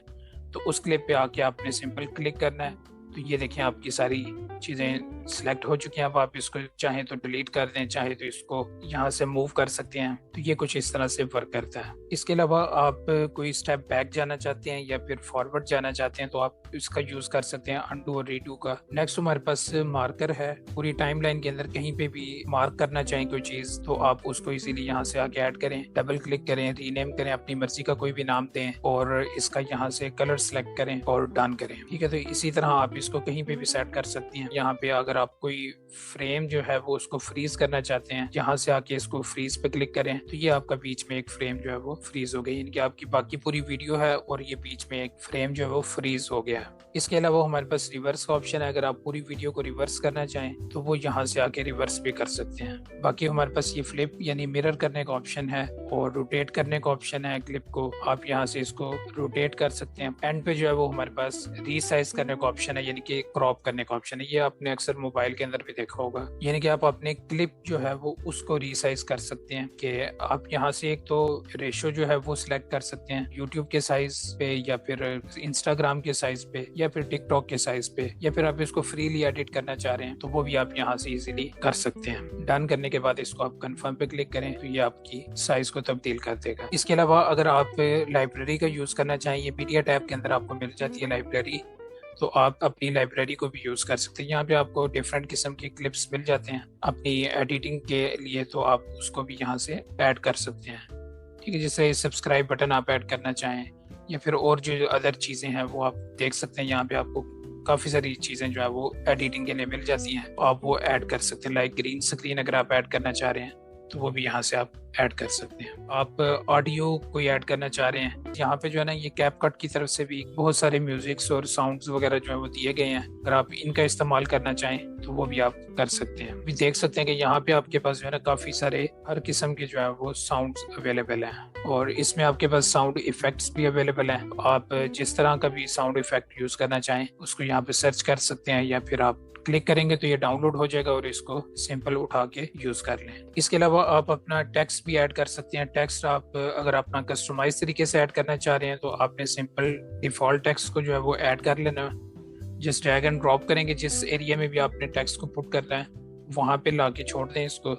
तो उस क्लिप पे आके आपने सिंपल क्लिक करना है। तो ये देखें आपकी सारी चीजें सिलेक्ट हो चुकी हैं। अब आप इसको चाहें तो डिलीट कर दें, चाहे तो इसको यहाँ से मूव कर सकते हैं। तो ये कुछ इस तरह से वर्क करता है। इसके अलावा आप कोई स्टेप बैक जाना चाहते हैं या फिर फॉरवर्ड जाना चाहते हैं तो आप इसका यूज कर सकते हैं अनडू और रीडू का। नेक्स्ट हमारे पास मार्कर है। पूरी टाइमलाइन के अंदर कहीं पे भी मार्क करना चाहें कोई चीज तो आप उसको इजीली यहाँ से आके ऐड करें, डबल क्लिक करें, रीनेम करें, अपनी मर्जी का कोई भी नाम दें और इसका यहाँ से कलर सेलेक्ट करें और डन करें। ठीक है, तो इसी तरह आप इसको कहीं पे भी सेट कर सकती हैं। यहाँ पे अगर आप कोई फ्रेम जो है वो उसको फ्रीज करना चाहते हैं, यहाँ से आके इसको फ्रीज पे क्लिक करें तो ये आपका बीच में एक फ्रेम जो है वो फ्रीज हो गई, यानी कि आपकी बाकी पूरी वीडियो है और ये बीच में एक फ्रेम जो है वो फ्रीज हो गया है। इसके अलावा हमारे पास रिवर्स का ऑप्शन है। अगर आप पूरी वीडियो को रिवर्स करना चाहें तो वो यहाँ से आके रिवर्स भी कर सकते हैं। बाकी हमारे पास ये फ्लिप यानी मिरर करने का ऑप्शन है और रोटेट करने का ऑप्शन है। क्लिप को आप यहाँ से इसको रोटेट कर सकते हैं। एंड पे जो है वो हमारे पास रीसाइज करने का ऑप्शन है, यानी कि क्रॉप करने का ऑप्शन है। ये आपने अक्सर मोबाइल के अंदर भी देखा होगा, यानी कि आप अपने क्लिप जो है वो उसको रीसाइज कर सकते हैं कि आप यहाँ से एक तो रेशो जो है वो सिलेक्ट कर सकते हैं यूट्यूब के साइज पे या फिर इंस्टाग्राम के साइज पे या फिर टिकटॉक के साइज पे, या फिर आप इसको फ्रीली एडिट करना चाह रहे हैं तो वो भी आप यहाँ से इजीली कर सकते हैं। डन करने के बाद इसको आप कंफर्म पे क्लिक करें तो ये आपकी साइज को तब्दील कर देगा। इसके अलावा अगर आप लाइब्रेरी का यूज करना चाहें, ये मीडिया टैब के अंदर आपको मिल जाती है लाइब्रेरी, तो आप अपनी लाइब्रेरी को भी यूज कर सकते हैं। यहाँ पे आपको डिफरेंट किस्म के क्लिप्स मिल जाते हैं अपनी एडिटिंग के लिए, तो आप उसको भी यहाँ से ऐड कर सकते हैं। ठीक है, जैसे सब्सक्राइब बटन आप ऐड करना चाहें या फिर और जो अदर चीजें हैं वो आप देख सकते हैं। यहाँ पे आपको काफी सारी चीजें जो है वो एडिटिंग के लिए मिल जाती हैं, आप वो ऐड कर सकते हैं। लाइक ग्रीन स्क्रीन अगर आप ऐड करना चाह रहे हैं तो वो भी यहाँ से आप ऐड कर सकते हैं। आप ऑडियो कोई ऐड करना चाह रहे हैं, यहाँ पे जो है ना ये कैपकट की तरफ से भी बहुत सारे म्यूजिक्स और साउंड्स वगैरह जो है वो दिए गए हैं। अगर आप इनका इस्तेमाल करना चाहें तो वो भी आप कर सकते हैं। भी देख सकते हैं कि यहाँ पे आपके पास जो है ना काफी सारे हर किस्म के जो है वो साउंड्स अवेलेबल हैं और इसमें आपके पास साउंड इफेक्ट्स भी अवेलेबल हैं। आप जिस तरह का भी साउंड इफेक्ट यूज करना चाहें उसको यहाँ पे सर्च कर सकते हैं या फिर आप क्लिक करेंगे तो ये डाउनलोड हो जाएगा और इसको सिंपल उठा के यूज कर लें। इसके अलावा आप अपना टेक्स्ट भी ऐड कर सकते हैं। टेक्स्ट आप अगर अपना कस्टमाइज तरीके से ऐड करना चाह रहे हैं तो आपने सिंपल डिफॉल्ट टेक्स्ट को जो है वो ऐड कर लेना। जस्ट ड्रैग एंड ड्रॉप करेंगे, जिस एरिया में भी आपने टेक्स्ट को पुट करना है वहां पे लाके छोड़ दें, इसको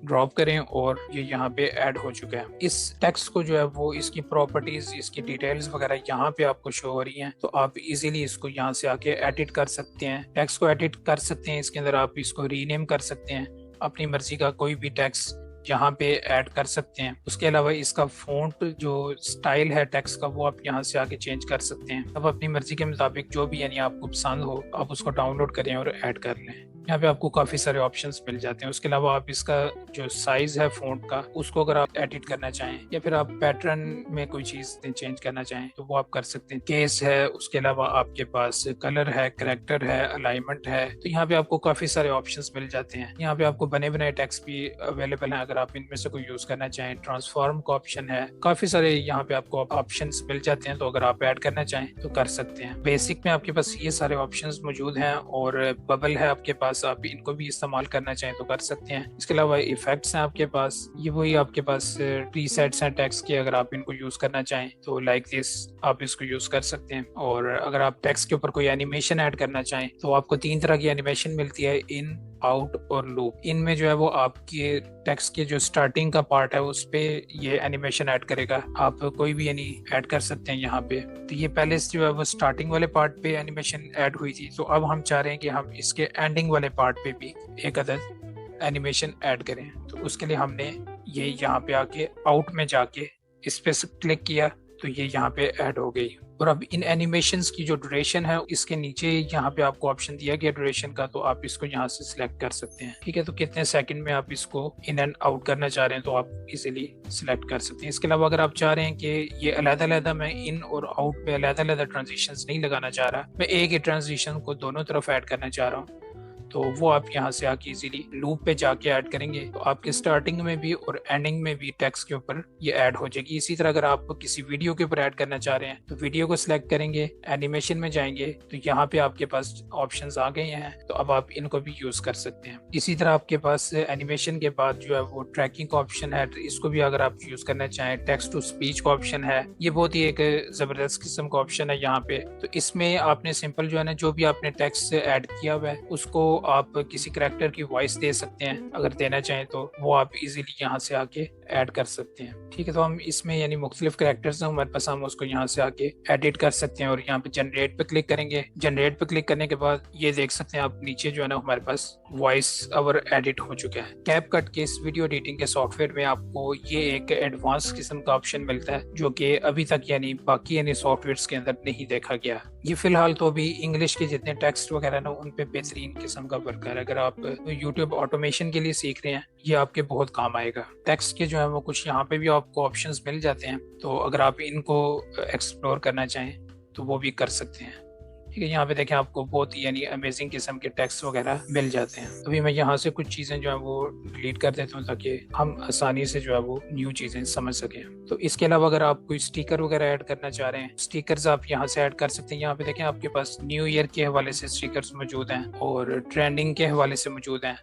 ड्रॉप करें और ये यहाँ पे ऐड हो चुका है। इस टेक्स्ट को जो है वो इसकी प्रॉपर्टीज, इसकी डिटेल्स वगैरह यहाँ पे आपको शो हो रही हैं, तो आप इजीली इसको यहाँ से आके एडिट कर सकते हैं। टेक्स्ट को एडिट कर सकते हैं, इसके अंदर आप इसको रीनेम कर सकते हैं, अपनी मर्जी का कोई भी टेक्स्ट यहाँ पे ऐड कर सकते हैं। उसके अलावा इसका फ़ॉन्ट जो स्टाइल है टेक्स्ट का वो आप यहाँ से आके चेंज कर सकते हैं। अब अपनी मर्जी के मुताबिक जो भी यानी आपको पसंद हो आप उसको डाउनलोड करें और ऐड कर लें। यहाँ पे आपको काफ़ी सारे ऑप्शंस मिल जाते हैं। उसके अलावा आप इसका जो साइज है फ़ॉन्ट का उसको अगर आप एडिट करना चाहें या फिर आप पैटर्न में कोई चीज़ चेंज करना चाहें तो वो आप कर सकते हैं। केस है, उसके अलावा आपके पास कलर है, करेक्टर है, अलाइनमेंट है, तो यहाँ पे आपको काफ़ी सारे ऑप्शंस मिल जाते हैं। यहाँ पे आपको बने बनाए टेक्स्ट भी अवेलेबल हैं अगर आप इनमें से कोई यूज़ करना चाहें। ट्रांसफॉर्म का ऑप्शन है, काफ़ी सारे यहाँ पे आपको ऑप्शंस मिल जाते हैं, तो अगर आप ऐड करना चाहें तो कर सकते हैं। बेसिक में आपके पास ये सारे ऑप्शंस मौजूद हैं और बबल है आपके पास, आप इनको भी इस्तेमाल करना चाहें तो कर सकते हैं। इसके अलावा इफेक्ट्स हैं आपके पास, ये वही आपके पास प्रीसेट्स हैं टेक्स्ट के, अगर आप इनको यूज करना चाहें तो लाइक दिस आप इसको यूज कर सकते हैं। और अगर आप टेक्स्ट के ऊपर कोई एनिमेशन ऐड करना चाहें तो आपको 3 तरह की एनिमेशन मिलती है, इन, आउट और लूप। इनमें जो है वो आपके टेक्स्ट के जो स्टार्टिंग का पार्ट है उस पे ये एनिमेशन ऐड करेगा। आप कोई भी यानी ऐड कर सकते हैं यहाँ पे। तो ये पहले जो है वो स्टार्टिंग वाले पार्ट पे एनिमेशन ऐड हुई थी, तो अब हम चाह रहे हैं कि हम इसके एंडिंग वाले पार्ट पे भी एक अदद एनिमेशन ऐड करें। तो उसके लिए हमने ये यहाँ पे आके आउट में जाके इस पे क्लिक किया तो ये यहाँ पे ऐड हो गई। और अब इन एनिमेशंस की जो ड्यूरेशन है इसके नीचे यहाँ पे आपको ऑप्शन दिया गया ड्यूरेशन का, तो आप इसको यहाँ से सिलेक्ट कर सकते हैं। ठीक है, तो कितने सेकंड में आप इसको इन एंड आउट करना चाह रहे हैं तो आप इजीली सिलेक्ट कर सकते हैं। इसके अलावा अगर आप चाह रहे हैं कि ये अलग-अलग मैं इन और आउट पे अलग-अलग ट्रांजिशंस नहीं लगाना चाह रहा, मैं एक ही ट्रांजिशन को दोनों तरफ ऐड करना चाह रहा हूँ, तो वो आप यहाँ से आके इजीली लूप पे जाके ऐड करेंगे तो आपके स्टार्टिंग में भी और एंडिंग में भी टेक्स्ट के ऊपर ये ऐड हो जाएगी। इसी तरह अगर आप किसी वीडियो के ऊपर ऐड करना चाह रहे हैं तो वीडियो को सिलेक्ट करेंगे, एनिमेशन में जाएंगे तो यहाँ पे आपके पास ऑप्शंस आ गए हैं, तो अब आप इनको भी यूज कर सकते हैं। इसी तरह आपके पास एनिमेशन के बाद जो है वो ट्रैकिंग का ऑप्शन है, इसको भी अगर आप यूज करना चाहें। टेक्स्ट टू स्पीच का ऑप्शन है, ये बहुत ही एक जबरदस्त किस्म का ऑप्शन है यहाँ पे। तो इसमें आपने सिंपल जो है ना जो भी आपने टेक्स्ट से ऐड किया हुआ है उसको आप किसी कैरेक्टर की वॉइस दे सकते हैं, अगर देना चाहें तो वो आप इजीली यहाँ से आके ऐड कर सकते हैं। ठीक है, तो हम इसमें यानी मुख्तलिफ कैरेक्टर्स हैं हमारे पास, हम उसको यहाँ से आके एडिट कर सकते हैं और यहाँ पे जनरेट पे क्लिक करेंगे। जनरेट पे क्लिक करने के बाद ये देख सकते हैं आप नीचे जो है ना हमारे पास वॉइस ओवर एडिट हो चुका है। कैपकट के इस वीडियो एडिटिंग के सॉफ्टवेयर में आपको ये एक एडवांस किस्म का ऑप्शन मिलता है जो कि अभी तक यानी बाकी यानी सॉफ्टवेयर के अंदर नहीं देखा गया। ये फिलहाल तो अभी इंग्लिश के जितने टेक्स्ट वगैरह ना उन पे बेहतरीन किस्म का वर्क है। अगर आप यूट्यूब ऑटोमेशन के लिए सीख रहे हैं ये आपके बहुत काम आएगा। टेक्स्ट के जो है वो कुछ यहाँ पे भी आपको ऑप्शंस मिल जाते हैं, तो अगर आप इनको एक्सप्लोर करना चाहें तो वो भी कर सकते हैं। ठीक है, यहाँ पे देखें आपको बहुत यानी अमेजिंग किस्म के टेक्स्ट वगैरह मिल जाते हैं। अभी मैं यहाँ से कुछ चीज़ें जो है वो डिलीट कर देता हूँ ताकि हम आसानी से जो है वो न्यू चीज़ें समझ सकें। तो इसके अलावा अगर आप कोई स्टिकर वगैरह ऐड करना चाह रहे हैं, स्टिकर्स आप यहाँ से ऐड कर सकते हैं। यहाँ पे देखें आपके पास न्यू ईयर के हवाले से स्टिकर्स मौजूद हैं और ट्रेंडिंग के हवाले से मौजूद हैं।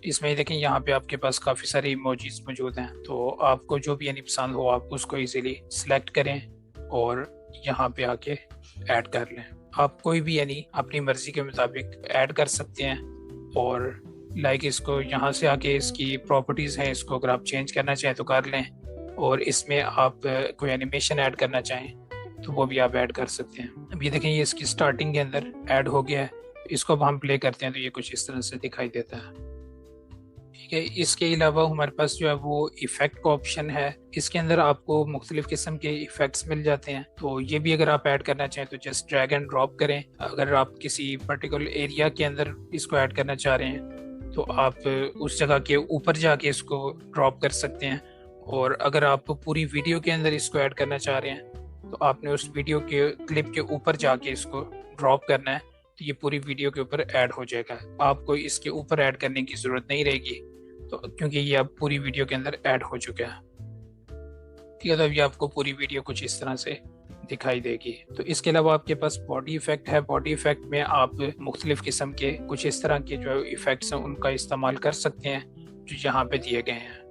इसमें देखें यहाँ पे आपके पास काफ़ी सारे इमोजीज मौजूद हैं, तो आपको जो भी यानी पसंद हो आप उसको इजीली सिलेक्ट करें और यहाँ पे आके ऐड कर लें। आप कोई भी यानी अपनी मर्जी के मुताबिक ऐड कर सकते हैं और लाइक इसको यहाँ से आके इसकी प्रॉपर्टीज़ हैं, इसको अगर आप चेंज करना चाहें तो कर लें और इसमें आप कोई एनिमेशन ऐड करना चाहें तो वो भी आप ऐड कर सकते हैं। अब ये देखें ये इसकी स्टार्टिंग के अंदर ऐड हो गया है, इसको अब हम प्ले करते हैं तो ये कुछ इस तरह से दिखाई देता है। ठीक है, इसके अलावा हमारे पास जो है वो इफेक्ट का ऑप्शन है, इसके अंदर आपको मुख्तलिफ किस्म के इफेक्ट्स मिल जाते हैं, तो ये भी अगर आप ऐड करना चाहें तो जस्ट ड्रैग एंड ड्रॉप करें। अगर आप किसी पर्टिकुलर एरिया के अंदर इसको ऐड करना चाह रहे हैं तो आप उस जगह के ऊपर जाके इसको ड्रॉप कर सकते हैं। और अगर आप पूरी वीडियो के अंदर इसको ऐड करना चाह रहे हैं तो आपने उस वीडियो के क्लिप के ऊपर जाके इसको ड्रॉप करना है, तो ये पूरी वीडियो के ऊपर ऐड हो जाएगा। आपको इसके ऊपर ऐड करने की ज़रूरत नहीं रहेगी, तो क्योंकि ये अब पूरी वीडियो के अंदर ऐड हो चुका है। ठीक है, तो अभी आपको पूरी वीडियो कुछ इस तरह से दिखाई देगी। तो इसके अलावा आपके पास बॉडी इफेक्ट है। बॉडी इफेक्ट में आप मुख्तलिफ किस्म के कुछ इस तरह के जो इफेक्ट्स हैं उनका इस्तेमाल कर सकते हैं जो यहाँ पे दिए गए हैं।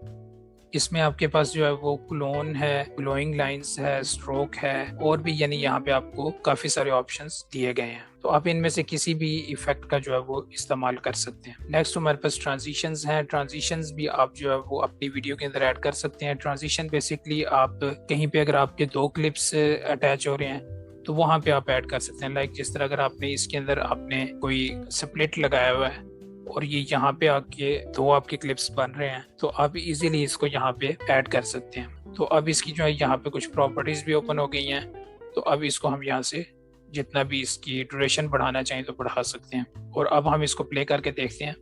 इसमें आपके पास जो है वो क्लोन है, ग्लोइंग लाइंस है, स्ट्रोक है, और भी यानी यहाँ पे आपको काफ़ी सारे ऑप्शंस दिए गए हैं, तो आप इनमें से किसी भी इफेक्ट का जो है वो इस्तेमाल कर सकते हैं। नेक्स्ट हमारे पास ट्रांजिशंस हैं। ट्रांजिशंस भी आप जो है वो अपनी वीडियो के अंदर ऐड कर सकते हैं। ट्रांजिशन बेसिकली आप कहीं पे अगर आपके 2 क्लिप्स अटैच हो रहे हैं तो वहाँ पे आप ऐड कर सकते हैं। लाइक जिस तरह अगर आपने इसके अंदर आपने कोई स्प्लिट लगाया हुआ है और ये यहाँ पे आके 2 आपके क्लिप्स बन रहे हैं, तो आप इजीली इसको यहाँ पे ऐड कर सकते हैं। तो अब इसकी जो है यहाँ पे कुछ प्रॉपर्टीज भी ओपन हो गई हैं, तो अब इसको हम यहाँ से जितना भी इसकी ड्यूरेशन बढ़ाना चाहें तो बढ़ा सकते हैं। और अब हम इसको प्ले करके देखते हैं,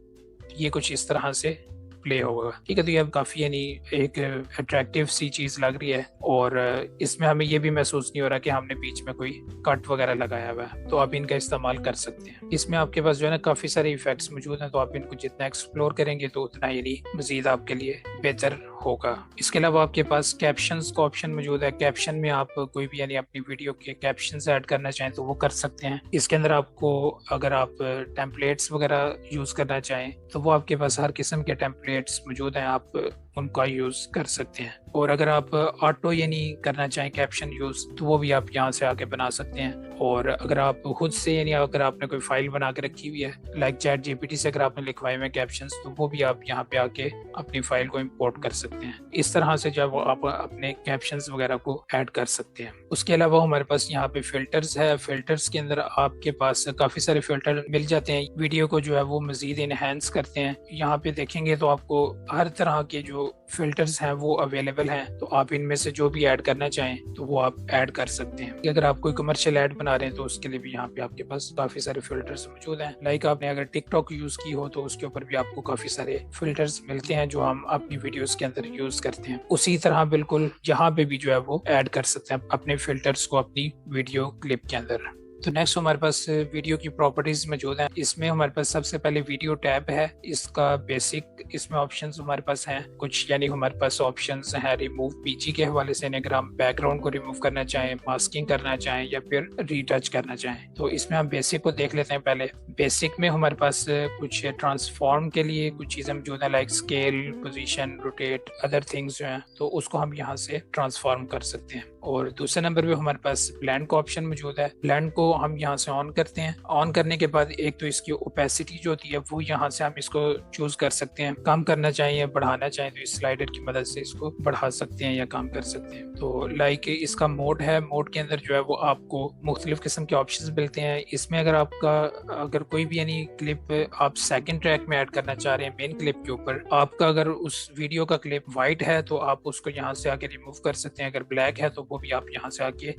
ये कुछ इस तरह से प्ले होगा। ठीक है, तो ये अब काफ़ी यानी एक अट्रैक्टिव सी चीज़ लग रही है और इसमें हमें ये भी महसूस नहीं हो रहा कि हमने बीच में कोई कट वगैरह लगाया हुआ है, तो आप इनका इस्तेमाल कर सकते हैं। इसमें आपके पास जो है ना काफ़ी सारे इफेक्ट्स मौजूद हैं, तो आप इनको जितना एक्सप्लोर करेंगे तो उतना यानी मजीद आपके लिए बेहतर होगा। इसके अलावा आपके पास कैप्शंस का ऑप्शन मौजूद है। कैप्शन में आप कोई भी यानी अपनी वीडियो के कैप्शंस ऐड करना चाहें तो वो कर सकते हैं। इसके अंदर आपको अगर आप टेम्पलेट्स वगैरह यूज़ करना चाहें तो वो आपके पास हर किस्म के टेम्पलेट्स मौजूद हैं, आप उनका यूज़ कर सकते हैं। और अगर आप ऑटो यानी करना चाहें कैप्शन यूज़ तो वो भी आप यहाँ से आके बना सकते हैं। और अगर आप खुद से यानी अगर आपने कोई फाइल बना के रखी हुई है लाइक ChatGPT से अगर आपने लिखवाए हुए कैप्शंस तो वो भी आप यहाँ पे आके अपनी फाइल को इंपोर्ट कर सकते हैं। इस तरह से जब आप अपने कैप्शंस वगैरह को ऐड कर सकते हैं। उसके अलावा हमारे पास यहाँ पे फिल्टर्स है। फिल्टर्स के अंदर आपके पास काफ़ी सारे फिल्टर मिल जाते हैं, वीडियो को जो है वो मजीद इनहेंस करते हैं। यहाँ पे देखेंगे तो आपको हर तरह के जो फिल्टर्स हैं वो अवेलेबल हैं, तो आप इनमें से जो भी ऐड करना चाहें तो वो आप ऐड कर सकते हैं। अगर आप कोई कमर्शियल ऐड बना रहे हैं तो उसके लिए भी यहाँ पे आपके पास काफी सारे फिल्टर्स मौजूद हैं। लाइक आपने अगर टिकटॉक यूज की हो तो उसके ऊपर भी आपको काफी सारे फिल्टर्स मिलते हैं जो हम अपनी वीडियोस के अंदर यूज करते हैं। उसी तरह बिल्कुल यहाँ पे भी जो है वो ऐड कर सकते हैं अपने फिल्टर्स को अपनी वीडियो क्लिप के अंदर। तो नेक्स्ट हमारे पास वीडियो की प्रॉपर्टीज मौजूद हैं। इसमें हमारे पास सबसे पहले वीडियो टैब है। इसका बेसिक इसमें ऑप्शंस हमारे पास हैं कुछ, यानी हमारे पास ऑप्शंस हैं रिमूव पीजी के हवाले से, अगर हम बैकग्राउंड को रिमूव करना चाहें, मास्किंग करना चाहें या फिर रीटच करना चाहें। तो इसमें हम बेसिक को देख लेते हैं। पहले बेसिक में हमारे पास कुछ ट्रांसफॉर्म के लिए कुछ चीज़ें मौजूद हैं like scale, position, rotate, other things जो हैं, तो उसको हम यहाँ से ट्रांसफॉर्म कर सकते हैं। और दूसरे नंबर पे हमारे पास ब्लेंड का ऑप्शन मौजूद है। ब्लेंड को हम यहाँ से ऑन करते हैं। ऑन करने के बाद एक तो इसकी ओपेसिटी जो होती है वो यहाँ से हम इसको चूज कर सकते हैं। कम करना चाहें या बढ़ाना चाहें तो इस स्लाइडर की मदद से इसको बढ़ा सकते हैं या कम कर सकते हैं। तो लाइक इसका मोड है, मोड के अंदर जो है वो आपको मुख्तलिफ किस्म के ऑप्शन मिलते हैं। इसमें अगर आपका अगर कोई भी यानी क्लिप आप सेकंड ट्रैक में ऐड करना चाह रहे हैं मेन क्लिप के ऊपर, आपका अगर उस वीडियो का क्लिप वाइट है तो आप उसको यहाँ से आके रिमूव कर सकते हैं, अगर ब्लैक है तो वो भी आप यहाँ से आके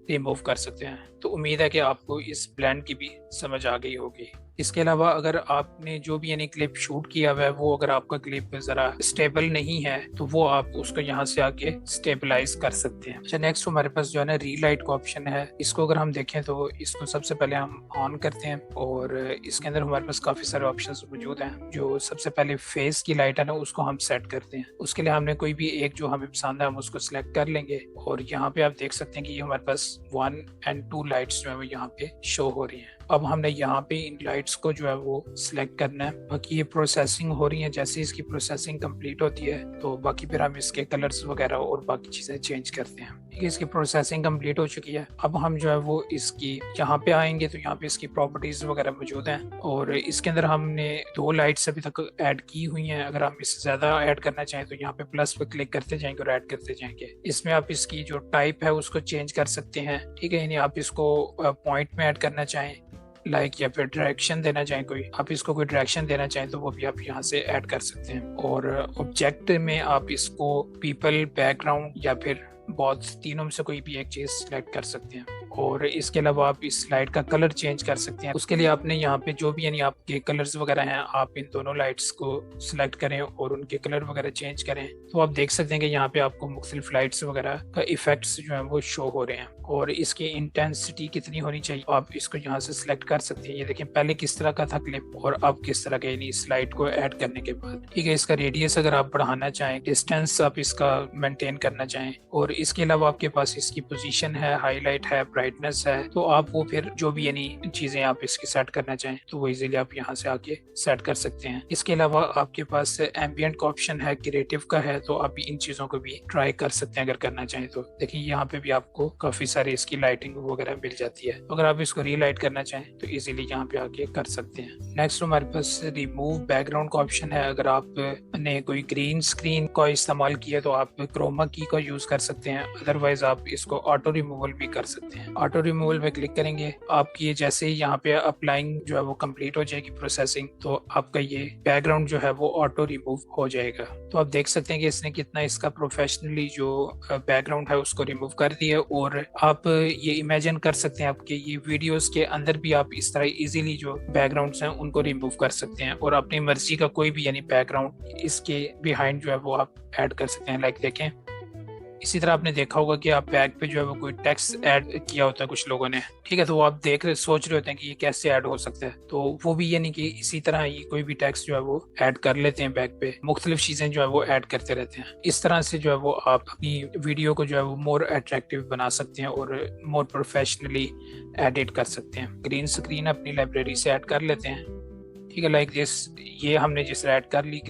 रिमूव कर सकते हैं। तो उम्मीद है कि आपको इस ब्लेंड की भी समझ आ गई होगी। इसके अलावा अगर आपने जो भी यानी क्लिप शूट किया हुआ है वो अगर आपका क्लिप ज़रा स्टेबल नहीं है तो वो आप उसको यहाँ से आके स्टेबलाइज कर सकते हैं। अच्छा, नेक्स्ट हमारे पास जो है ना रीलाइट का ऑप्शन है। इसको अगर हम देखें तो इसको सबसे पहले हम ऑन करते हैं और इसके अंदर हमारे पास काफ़ी सारे ऑप्शन मौजूद हैं। जो सबसे पहले फेस की लाइट है ना उसको हम सेट करते हैं। उसके लिए हमने कोई भी एक जो हमें पसंद है हम उसको सिलेक्ट कर लेंगे और यहाँ पे आप देख सकते हैं कि ये हमारे पास 1 और 2 लाइट्स जो है वो यहाँ पे शो हो रही हैं। अब हमने यहाँ पे इन लाइट्स को जो है वो सिलेक्ट करना है। बाकी ये प्रोसेसिंग हो रही है, जैसे इसकी प्रोसेसिंग कंप्लीट होती है तो बाकी फिर हम इसके कलर्स वगैरह और बाकी चीज़ें चेंज करते हैं। ठीक है, इसकी प्रोसेसिंग कंप्लीट हो चुकी है। अब हम जो है वो इसकी यहाँ पे आएंगे तो यहाँ पे इसकी प्रॉपर्टीज वगैरह मौजूद हैं और इसके अंदर हमने 2 लाइट्स अभी तक ऐड की हुई हैं। अगर हम इससे ज़्यादा ऐड करना चाहें तो यहाँ पे प्लस पे क्लिक करते जाएंगे और ऐड करते जाएंगे। इसमें आप इसकी जो टाइप है उसको चेंज कर सकते हैं। ठीक है, यानी आप इसको पॉइंट में ऐड करना चाहें लाइक या फिर डायरेक्शन देना चाहें, कोई आप इसको कोई डायरेक्शन देना चाहें तो वो भी आप यहाँ से ऐड कर सकते हैं। और ऑब्जेक्ट में आप इसको पीपल, बैकग्राउंड या फिर बहुत तीनों में से कोई भी एक चीज़ सिलेक्ट कर सकते हैं। और इसके अलावा आप इस लाइट का कलर चेंज कर सकते हैं। उसके लिए आपने यहाँ पे जो भी यानी आपके कलर्स वगैरह हैं, आप इन दोनों लाइट्स को सिलेक्ट करें और उनके कलर वगैरह चेंज करें, तो आप देख सकते हैं कि यहाँ पे आपको मुख्तलिफ लाइट्स वगैरह का इफेक्ट्स जो है वो शो हो रहे हैं और इसकी इंटेंसिटी कितनी होनी चाहिए आप इसको यहाँ से सिलेक्ट कर सकते हैं। ये देखें पहले किस तरह का था क्लिप और अब किस तरह का, यानी इस लाइट को ऐड करने के बाद। ठीक है, इसका रेडियस अगर आप बढ़ाना चाहें, डिस्टेंस आप इसका मेंटेन करना चाहें, और इसके अलावा आपके पास इसकी पोजीशन है, हाईलाइट है, ब्राइटनेस है, तो आप वो फिर जो भी यानी चीजें आप इसकी सेट करना चाहें तो वो इजीली आप यहाँ से आके सेट कर सकते हैं। इसके अलावा आपके पास एम्बियंट का ऑप्शन है, क्रिएटिव का है, तो आप इन चीजों को भी ट्राई कर सकते हैं अगर करना चाहें तो। देखिए यहाँ पे भी आपको काफी सारी इसकी लाइटिंग वगैरह मिल जाती है। अगर आप इसको रीलाइट करना चाहें तो इजीली यहाँ पे आके कर सकते हैं। नेक्स्ट हमारे पास रिमूव बैकग्राउंड का ऑप्शन है। अगर आपने कोई ग्रीन स्क्रीन का इस्तेमाल किया तो आप क्रोमा की का यूज कर सकते हैं, अदरवाइज आप इसको ऑटो रिमूवल भी कर सकते हैं। ऑटो रिमूवल पे क्लिक करेंगे, आपकी जैसे ही यहाँ पे अप्लाइंग जो है वो कंप्लीट हो जाएगी प्रोसेसिंग, तो आपका ये बैकग्राउंड जो है वो ऑटो रिमूव हो जाएगा। तो आप देख सकते हैं कि इसने कितना इसका प्रोफेशनली जो बैकग्राउंड है उसको रिमूव कर दिया। और आप ये इमेजिन कर सकते हैं आपके ये वीडियोस के अंदर भी आप इस तरह इजीली जो बैकग्राउंड्स हैं उनको रिमूव कर सकते हैं और अपनी मर्जी का कोई भी यानी बैकग्राउंड इसके बिहाइंड जो है वो आप ऐड कर सकते हैं। लाइक देखें, इसी तरह आपने देखा होगा कि आप बैक पे जो है वो कोई टेक्स्ट ऐड किया होता है कुछ लोगों ने, ठीक है, तो वो आप सोच रहे होते हैं कि ये कैसे ऐड हो सकता है, तो वो भी यानी कि इसी तरह ही कोई भी टेक्स्ट जो है वो ऐड कर लेते हैं बैक पे, मुख्तलिफ चीजें जो है वो ऐड करते रहते हैं। इस तरह से जो है वो आप अपनी वीडियो को जो है वो मोर अट्रैक्टिव बना सकते हैं और मोर प्रोफेशनली एडिट कर सकते हैं। ग्रीन स्क्रीन अपनी लाइब्रेरी से ऐड कर लेते हैं। ठीक है, लाइक दिस, ये हमने जिस ऐड कर ली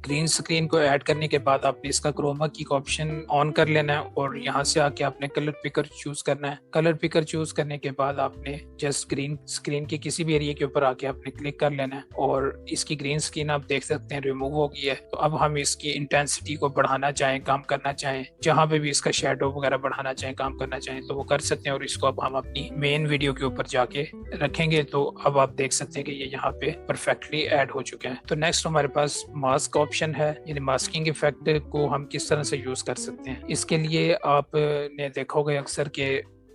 ग्रीन स्क्रीन को ऐड करने के बाद आपने इसका क्रोमा की का ऑप्शन ऑन कर लेना है और यहाँ से आके आपने कलर पिकर चूज करना है। कलर पिकर चूज करने के बाद आपने जस्ट ग्रीन स्क्रीन के किसी भी एरिया के ऊपर आके आपने क्लिक कर लेना है और इसकी ग्रीन स्क्रीन आप देख सकते हैं रिमूव हो गई है। तो अब हम इसकी इंटेंसिटी को बढ़ाना चाहें, काम करना चाहें, जहाँ पे भी इसका शेडो वगैरह बढ़ाना चाहें, काम करना चाहें तो वो कर सकते हैं। और इसको अब हम अपनी मेन वीडियो के ऊपर जाके रखेंगे तो अब आप देख सकते हैं कि ये यहाँ पे परफेक्टली ऐड हो चुके हैं। तो नेक्स्ट हमारे पास मास्क ऑप्शन है, यानी मास्किंग इफेक्ट को हम किस तरह से यूज कर सकते हैं। इसके लिए आपने देखा होगा अक्सर के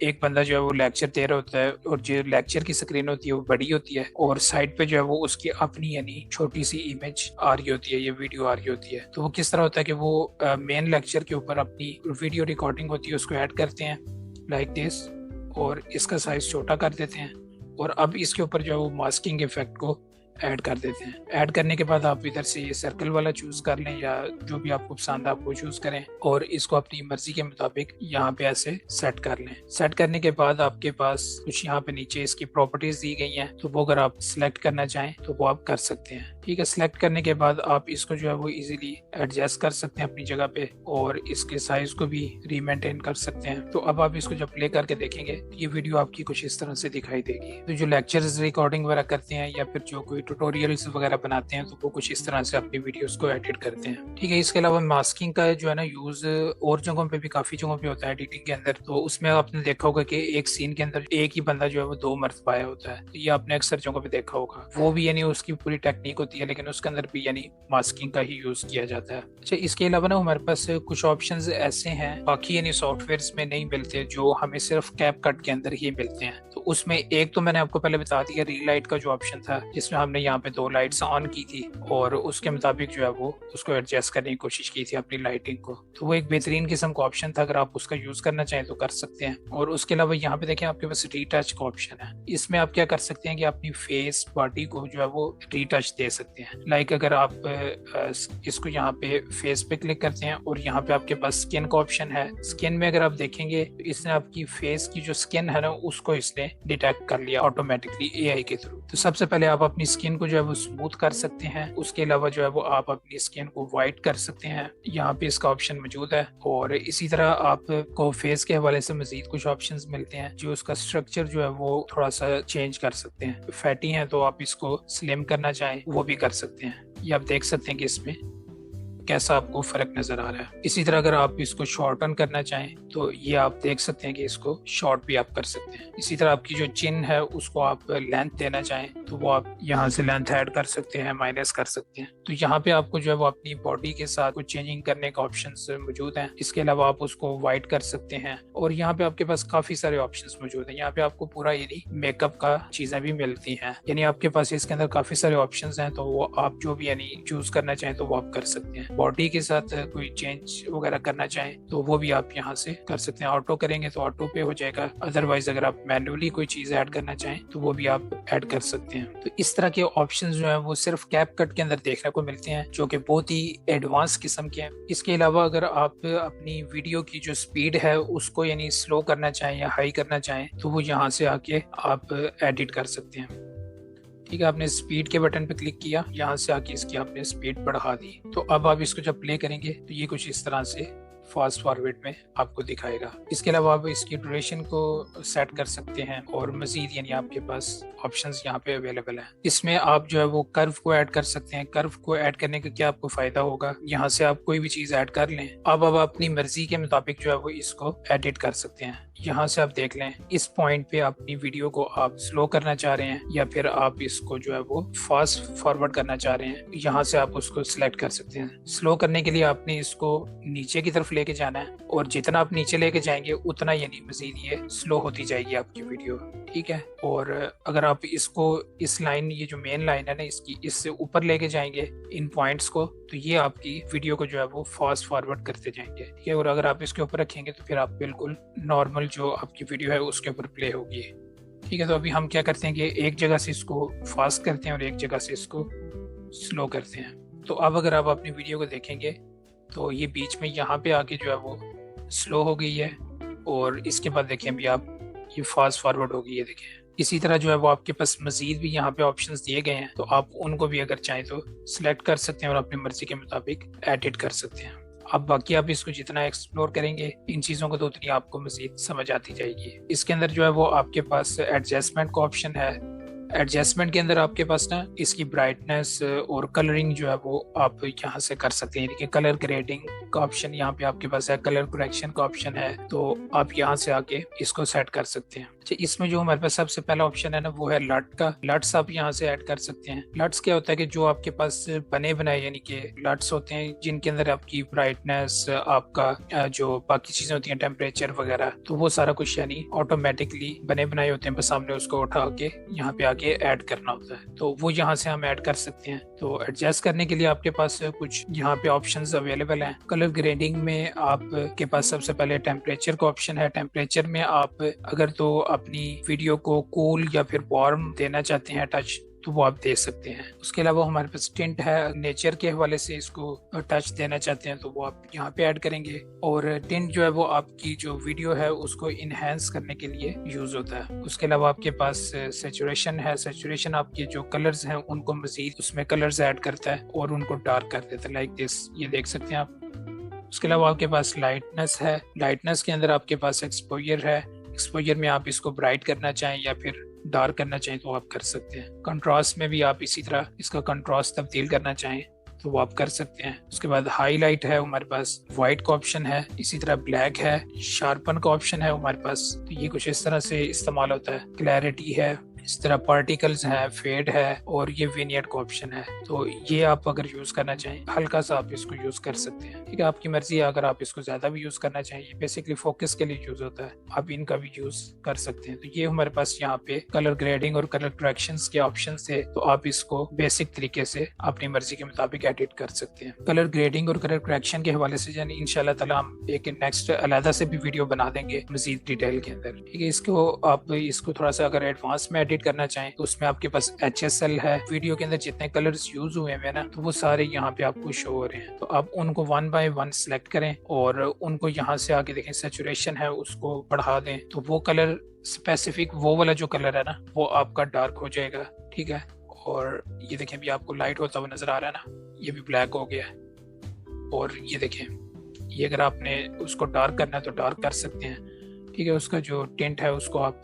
एक बंदा जो है वो लेक्चर दे रहा होता है और जो लेक्चर की स्क्रीन होती है वो बड़ी होती है और साइड पे जो है वो उसकी अपनी यानी छोटी सी इमेज आ रही होती है, ये वीडियो आ रही होती है। तो वो किस तरह होता है कि वो मेन लेक्चर के ऊपर अपनी वीडियो रिकॉर्डिंग होती है उसको ऐड करते हैं लाइक दिस और इसका साइज छोटा कर देते हैं और अब इसके ऊपर जो है वो मास्किंग इफेक्ट को ऐड कर देते हैं। ऐड करने के बाद आप इधर से ये सर्कल वाला चूज कर लें या जो भी आपको पसंद है आपको चूज करें और इसको अपनी मर्जी के मुताबिक यहाँ पे ऐसे सेट कर लें। सेट करने के बाद आपके पास कुछ यहाँ पे नीचे इसकी प्रॉपर्टीज दी गई हैं, तो वो अगर आप सिलेक्ट करना चाहें तो वो आप कर सकते हैं। ठीक है, सिलेक्ट करने के बाद आप इसको जो है वो इजीली एडजस्ट कर सकते हैं अपनी जगह पे और इसके साइज को भी रीमेंटेन कर सकते हैं। तो अब आप इसको जब प्ले करके देखेंगे ये वीडियो आपकी कुछ इस तरह से दिखाई देगी। तो जो लेक्चर्स रिकॉर्डिंग वगैरह करते हैं या फिर जो कोई ट्यूटोरियल्स वगैरह बनाते हैं तो वो कुछ इस तरह से अपनी वीडियोस को एडिट करते हैं। ठीक है, इसके अलावा मास्किंग का जो है ना यूज और जगहों पे भी काफी जगहों पे होता है एडिटिंग के अंदर। तो उसमें आपने देखा होगा कि एक सीन के अंदर एक ही बंदा जो है वो 2 मर्तबा आया होता है, तो ये आपने अक्सर जगहों पे देखा होगा। वो भी यानी उसकी पूरी टेक्निक होती है लेकिन उसके अंदर भी यानी मास्किंग का ही यूज किया जाता है। अच्छा, इसके अलावा ना हमारे पास कुछ ऑप्शंस ऐसे हैं बाकी यानी सॉफ्टवेयर में नहीं मिलते जो हमें सिर्फ कैपकट के अंदर ही मिलते हैं। तो उसमें एक तो मैंने आपको पहले बता दिया रीलाइट का जो ऑप्शन था जिसमें हमने यहाँ पे 2 लाइट्स ऑन की थी और उसके मुताबिक जो है वो उसको एडजस्ट करने की कोशिश की थी अपनी लाइटिंग को। तो वो एक बेहतरीन किस्म का ऑप्शन था, अगर आप उसका यूज करना चाहें तो कर सकते हैं। और उसके अलावा यहाँ पे देखें आपके पास रीटच का ऑप्शन है, इसमें आप क्या कर सकते हैं कि अपनी फेस बॉडी को जो है वो रीटच दे सकते हैं। लाइक अगर आप इसको यहाँ पे फेस पे क्लिक करते हैं और यहाँ पे आपके पास स्किन का ऑप्शन है। स्किन में अगर आप देखेंगे तो इसने आपकी फेस की जो स्किन है ना उसको इसने डिटेक्ट कर लिया ऑटोमेटिकली एआई के थ्रू। तो सबसे पहले आप अपनी स्किन को जो है वो स्मूथ कर सकते हैं, उसके अलावा जो है वो आप अपनी स्किन को व्हाइट कर सकते हैं, यहाँ पे इसका ऑप्शन मौजूद है। और इसी तरह आपको फेस के हवाले से मजीद कुछ ऑप्शंस मिलते हैं जो उसका स्ट्रक्चर जो है वो थोड़ा सा चेंज कर सकते हैं। फैटी है तो आप इसको स्लिम करना चाहें वो भी कर सकते हैं। ये आप देख सकते हैं कि इसमें कैसा आपको फर्क नजर आ रहा है। इसी तरह अगर आप इसको शॉर्टन करना चाहें तो ये आप देख सकते हैं कि इसको शॉर्ट भी आप कर सकते हैं। इसी तरह आपकी जो चिन है उसको आप लेंथ देना चाहें तो वो आप यहाँ से लेंथ ऐड कर सकते हैं, माइनस कर सकते हैं। तो यहाँ पे आपको जो है वो अपनी बॉडी के साथ कुछ चेंजिंग करने का ऑप्शन मौजूद हैं। इसके अलावा आप उसको वाइट कर सकते हैं और यहाँ पे आपके पास काफी सारे ऑप्शंस मौजूद हैं। यहाँ पे आपको पूरा यानी मेकअप का चीजें भी मिलती हैं, यानी आपके पास इसके अंदर काफी सारे ऑप्शंस हैं। तो वो आप जो भी यानी चूज करना चाहें तो वो आप कर सकते हैं। बॉडी के साथ कोई चेंज वगैरह करना चाहें तो वो भी आप यहाँ से कर सकते हैं। ऑटो करेंगे तो ऑटो पे हो जाएगा, अदरवाइज अगर आप मैन्युअली कोई चीज ऐड करना चाहें तो वो भी आप ऐड कर सकते हैं। तो इस तरह के ऑप्शंस जो है वो सिर्फ कैपकट के अंदर देखने को मिलते हैं, जो कि बहुत ही एडवांस किस्म के हैं। इसके अलावा अगर आप अपनी वीडियो की जो स्पीड है उसको यानी स्लो करना चाहें या हाई करना चाहें तो वो यहाँ से आके आप एडिट कर सकते हैं। ठीक है, आपने स्पीड के बटन पे क्लिक किया, यहाँ से आके इसकी आपने स्पीड बढ़ा दी। तो अब आप इसको जब प्ले करेंगे तो ये कुछ इस तरह से फास्ट फॉरवर्ड में आपको दिखाएगा। इसके अलावा आप इसकी ड्यूरेशन को सेट कर सकते हैं और मजीद यानी आपके पास ऑप्शंस यहाँ पे अवेलेबल हैं। इसमें आप जो है वो कर्व को ऐड कर सकते हैं। कर्व को ऐड करने का क्या आपको फायदा होगा, यहाँ से आप कोई भी चीज ऐड कर लें। अब अपनी मर्जी के मुताबिक जो है वो इसको एडिट कर सकते हैं। यहाँ से आप देख लें इस पॉइंट पे अपनी वीडियो को आप स्लो करना चाह रहे हैं या फिर आप इसको जो है वो फास्ट फॉरवर्ड करना चाह रहे हैं, यहाँ से आप उसको सिलेक्ट कर सकते हैं। स्लो करने के लिए आपने इसको नीचे की तरफ लेके जाना है और जितना आप नीचे लेके जाएंगे उतना यानी मजीद ये स्लो होती जाएगी आपकी वीडियो। ठीक है, और अगर आप इसको इस लाइन, ये जो मेन लाइन है ना, इससे ऊपर लेके जाएंगे इन पॉइंट्स को तो ये आपकी वीडियो को जो है वो फास्ट फॉरवर्ड करते जाएंगे। ठीक है, और अगर आप इसके ऊपर रखेंगे तो फिर आप बिल्कुल नॉर्मल जो आपकी वीडियो है उसके ऊपर प्ले होगी। ठीक है, तो अभी हम क्या करते हैं कि एक जगह से इसको फास्ट करते हैं और एक जगह से इसको स्लो करते हैं। तो अब अगर आप अपनी वीडियो को देखेंगे तो ये बीच में यहाँ पे आके जो है वो स्लो हो गई है और इसके बाद देखें अभी आप ये फास्ट फॉरवर्ड हो गई है। देखें इसी तरह जो है वो आपके पास मजीद भी यहाँ पे ऑप्शंस दिए गए हैं, तो आप उनको भी अगर चाहें तो सिलेक्ट कर सकते हैं और अपनी मर्जी के मुताबिक एडिट कर सकते हैं। अब बाकी आप इसको जितना एक्सप्लोर करेंगे इन चीज़ों को तो उतनी आपको मजीद समझ आती जाएगी। इसके अंदर जो है वो आपके पास एडजस्टमेंट का ऑप्शन है। एडजस्टमेंट के अंदर आपके पास ना इसकी ब्राइटनेस और कलरिंग जो है वो आप यहाँ से कर सकते हैं। देखिए कलर ग्रेडिंग का ऑप्शन यहाँ पे आपके पास है, कलर करेक्शन का ऑप्शन है, तो आप यहाँ से आके इसको सेट कर सकते हैं। अच्छा, इसमें जो हमारे पास सबसे पहला ऑप्शन है ना वो है लट का। लट्स आप यहाँ से ऐड कर सकते हैं। लट्स क्या होता है कि जो आपके पास बने बनाए यानी कि लट्स होते हैं जिनके अंदर आपकी ब्राइटनेस, आपका जो बाकी चीजें होती हैं टेम्परेचर वगैरह, तो वो सारा कुछ यानी ऑटोमेटिकली बने बनाए होते हैं, बस सामने उसको उठा के यहाँ पे आके ऐड करना होता है। तो वो यहाँ से हम ऐड कर सकते हैं। तो एडजस्ट करने के लिए आपके पास कुछ यहाँ पे ऑप्शंस अवेलेबल हैं। कलर ग्रेडिंग में आपके पास सबसे पहले टेम्परेचर का ऑप्शन है। टेम्परेचर में आप अगर तो अपनी वीडियो को कूल या फिर वार्म देना चाहते हैं टच, तो वो आप दे सकते हैं। उसके अलावा हमारे पास टिंट है, नेचर के हवाले से इसको टच देना चाहते हैं तो वो आप यहाँ पे ऐड करेंगे। और टिंट जो है वो आपकी जो वीडियो है उसको इनहेंस करने के लिए यूज होता है। उसके अलावा आपके पास सैचुरेशन है। सैचुरेशन आपके जो कलर्स हैं उनको मजीद उसमें कलर्स ऐड करता है और उनको डार्क कर देता है, लाइक दिस, ये देख सकते हैं आप। उसके अलावा आपके पास लाइटनेस है। लाइटनेस के अंदर आपके पास एक्सपोजर है। एक्सपोजर में आप इसको ब्राइट करना चाहें या फिर डार्क करना चाहें तो आप कर सकते हैं। कंट्रास्ट में भी आप इसी तरह इसका कंट्रास्ट तब्दील करना चाहें तो वो आप कर सकते हैं। उसके बाद हाईलाइट है हमारे पास, व्हाइट का ऑप्शन है, इसी तरह ब्लैक है, शार्पन का ऑप्शन है हमारे पास। तो ये कुछ इस तरह से इस्तेमाल होता है। क्लैरिटी है, इस तरह पार्टिकल्स है, फेड है और ये विनियट का ऑप्शन है। तो ये आप अगर यूज करना चाहें हल्का सा आप इसको यूज कर सकते हैं। ठीक है, आपकी मर्जी है। अगर आप इसको ज्यादा भी यूज करना चाहिए, बेसिकली फोकस के लिए यूज होता है, आप इनका भी यूज कर सकते हैं। तो ये हमारे पास यहाँ पे कलर ग्रेडिंग और कलर करेक्शंस के ऑप्शन थे, तो आप इसको बेसिक तरीके से अपनी मर्जी के मुताबिक एडिट कर सकते हैं। कलर ग्रेडिंग और कलर करेक्शन के हवाले से यानी इंशाल्लाह ताला हम एक नेक्स्ट अलहदा से भी वीडियो बना देंगे मजीद डिटेल के अंदर। ठीक है, इसको आप इसको थोड़ा सा अगर एडवांस में एडिट करना चाहें तो उसमें आपके पास HSL है। वीडियो के अंदर जितने कलर्स यूज हुए हैं ना तो वो सारे यहाँ पे आपको शो हो रहे हैं। तो आप उनको 1 बाय 1 सिलेक्ट करें और उनको यहाँ से आके देखें, सैचुरेशन है उसको बढ़ा दें तो वो कलर स्पेसिफिक, वो वाला जो कलर है ना वो आपका डार्क हो जाएगा। ठीक है, और ये देखें अभी आपको लाइट होता हुआ नजर आ रहा है ना, ये भी ब्लैक हो गया है। और ये देखें, ये अगर आपने उसको डार्क करना है तो डार्क कर सकते हैं। ठीक है। उसका जो टिंट है उसको आप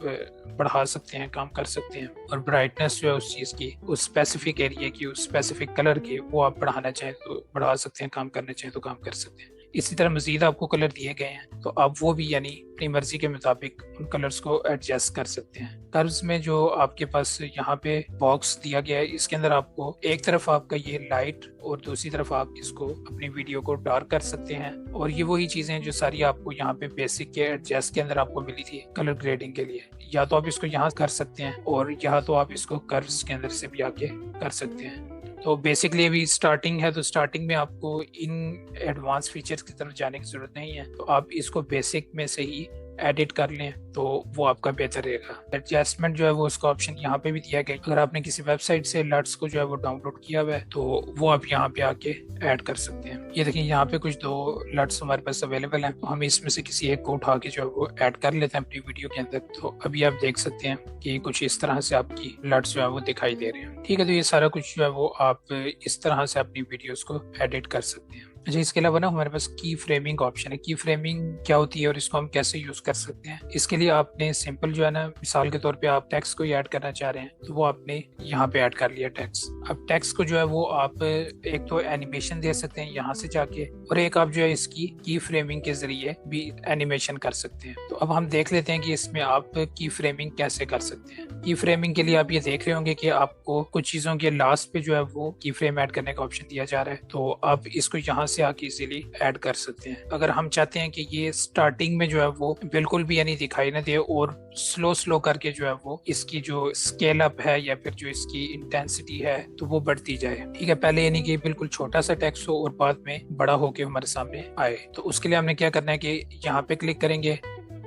बढ़ा सकते हैं, काम कर सकते हैं, और ब्राइटनेस जो है उस चीज़ की, उस स्पेसिफिक एरिया की, उस स्पेसिफिक कलर की, वो आप बढ़ाना चाहें तो बढ़ा सकते हैं, काम करना चाहें तो काम कर सकते हैं। इसी तरह मजीद आपको कलर दिए गए हैं तो आप वो भी यानी अपनी मर्जी के मुताबिक उन कलर्स को एडजस्ट कर सकते हैं। कर्व्स में जो आपके पास यहाँ पे बॉक्स दिया गया है, इसके अंदर आपको एक तरफ आपका ये लाइट और दूसरी तरफ आप इसको अपनी वीडियो को डार्क कर सकते हैं। और ये वही चीजें जो सारी आपको यहाँ पे बेसिक के एडजस्ट के अंदर आपको मिली थी कलर ग्रेडिंग के लिए, या तो आप इसको यहाँ कर सकते हैं और या तो आप इसको कर्व्स के अंदर से भी आके कर सकते हैं। तो बेसिकली अभी स्टार्टिंग है, तो स्टार्टिंग में आपको इन एडवांस फीचर्स की तरफ जाने की जरूरत नहीं है, तो आप इसको बेसिक में से ही एडिट कर लें तो वो आपका बेहतर रहेगा। एडजस्टमेंट जो है वो उसका ऑप्शन यहाँ पे भी दिया गया। अगर आपने किसी वेबसाइट से लट्स को जो है वो डाउनलोड किया हुआ है तो वो आप यहाँ पे आके ऐड कर सकते हैं। ये देखिए यहाँ पे कुछ 2 लट्स हमारे पास अवेलेबल हैं, तो हम इसमें से किसी एक को उठा के जो है वो ऐड कर लेते हैं अपनी वीडियो के अंदर। तो अभी आप देख सकते हैं कि कुछ इस तरह से आपकी लट्स जो है वो दिखाई दे रहे हैं। ठीक है, तो ये सारा कुछ जो है वो आप इस तरह से अपनी वीडियोस को एडिट कर सकते हैं। अच्छा, इसके अलावा ना हमारे पास की फ्रेमिंग ऑप्शन है। की फ्रेमिंग क्या होती है और इसको हम कैसे यूज कर सकते हैं? इसके लिए आपने सिंपल जो है ना, मिसाल के तौर पे आप टेक्स्ट को ऐड करना चाह रहे हैं तो वो आपने यहाँ पे ऐड कर लिया टेक्स्ट। अब टेक्स्ट को जो है वो आप एक तो एनिमेशन दे सकते हैं यहाँ से जाके, और एक आप जो है इसकी की फ्रेमिंग के जरिए भी एनिमेशन कर सकते हैं। तो अब हम देख लेते हैं कि इसमें आप की फ्रेमिंग कैसे कर सकते हैं। की फ्रेमिंग के लिए आप ये देख रहे होंगे कि आपको कुछ चीजों के लास्ट पे जो है वो की फ्रेम ऐड करने का ऑप्शन दिया जा रहा है, तो आप इसको यहाँ से आके इजीली ऐड कर सकते हैं। अगर हम चाहते हैं कि ये स्टार्टिंग में जो है वो बिल्कुल भी यानी दिखाई ना दे और स्लो करके जो है वो इसकी जो स्केल अप है या फिर जो इसकी इंटेंसिटी है तो वो बढ़ती जाए। ठीक है, पहले यानी कि बिल्कुल छोटा सा टेक्स्ट हो और बाद में बड़ा होके हमारे सामने आए। तो उसके लिए हमने क्या करना है कि यहाँ पे क्लिक करेंगे,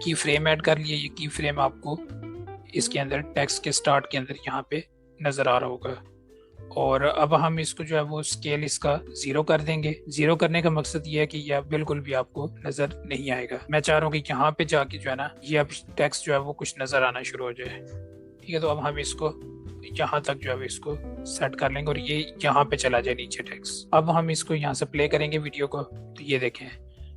की फ्रेम ऐड कर लिए। ये की फ्रेम आपको इसके अंदर टेक्स्ट के स्टार्ट के अंदर यहाँ पे नजर आ रहा होगा। और अब हम इसको जो है वो स्केल इसका 0 कर देंगे। 0 करने का मकसद ये है कि यह बिल्कुल भी आपको नजर नहीं आएगा। मैं चाह रहा हूँ कि यहाँ पे जाके जो है ना ये अब टेक्स्ट जो है वो कुछ नजर आना शुरू हो जाए। ठीक है, तो अब हम इसको यहाँ तक जो है इसको सेट कर लेंगे और ये यहाँ पे चला जाए नीचे टेक्स्ट। अब हम इसको यहाँ से प्ले करेंगे वीडियो को, तो ये देखें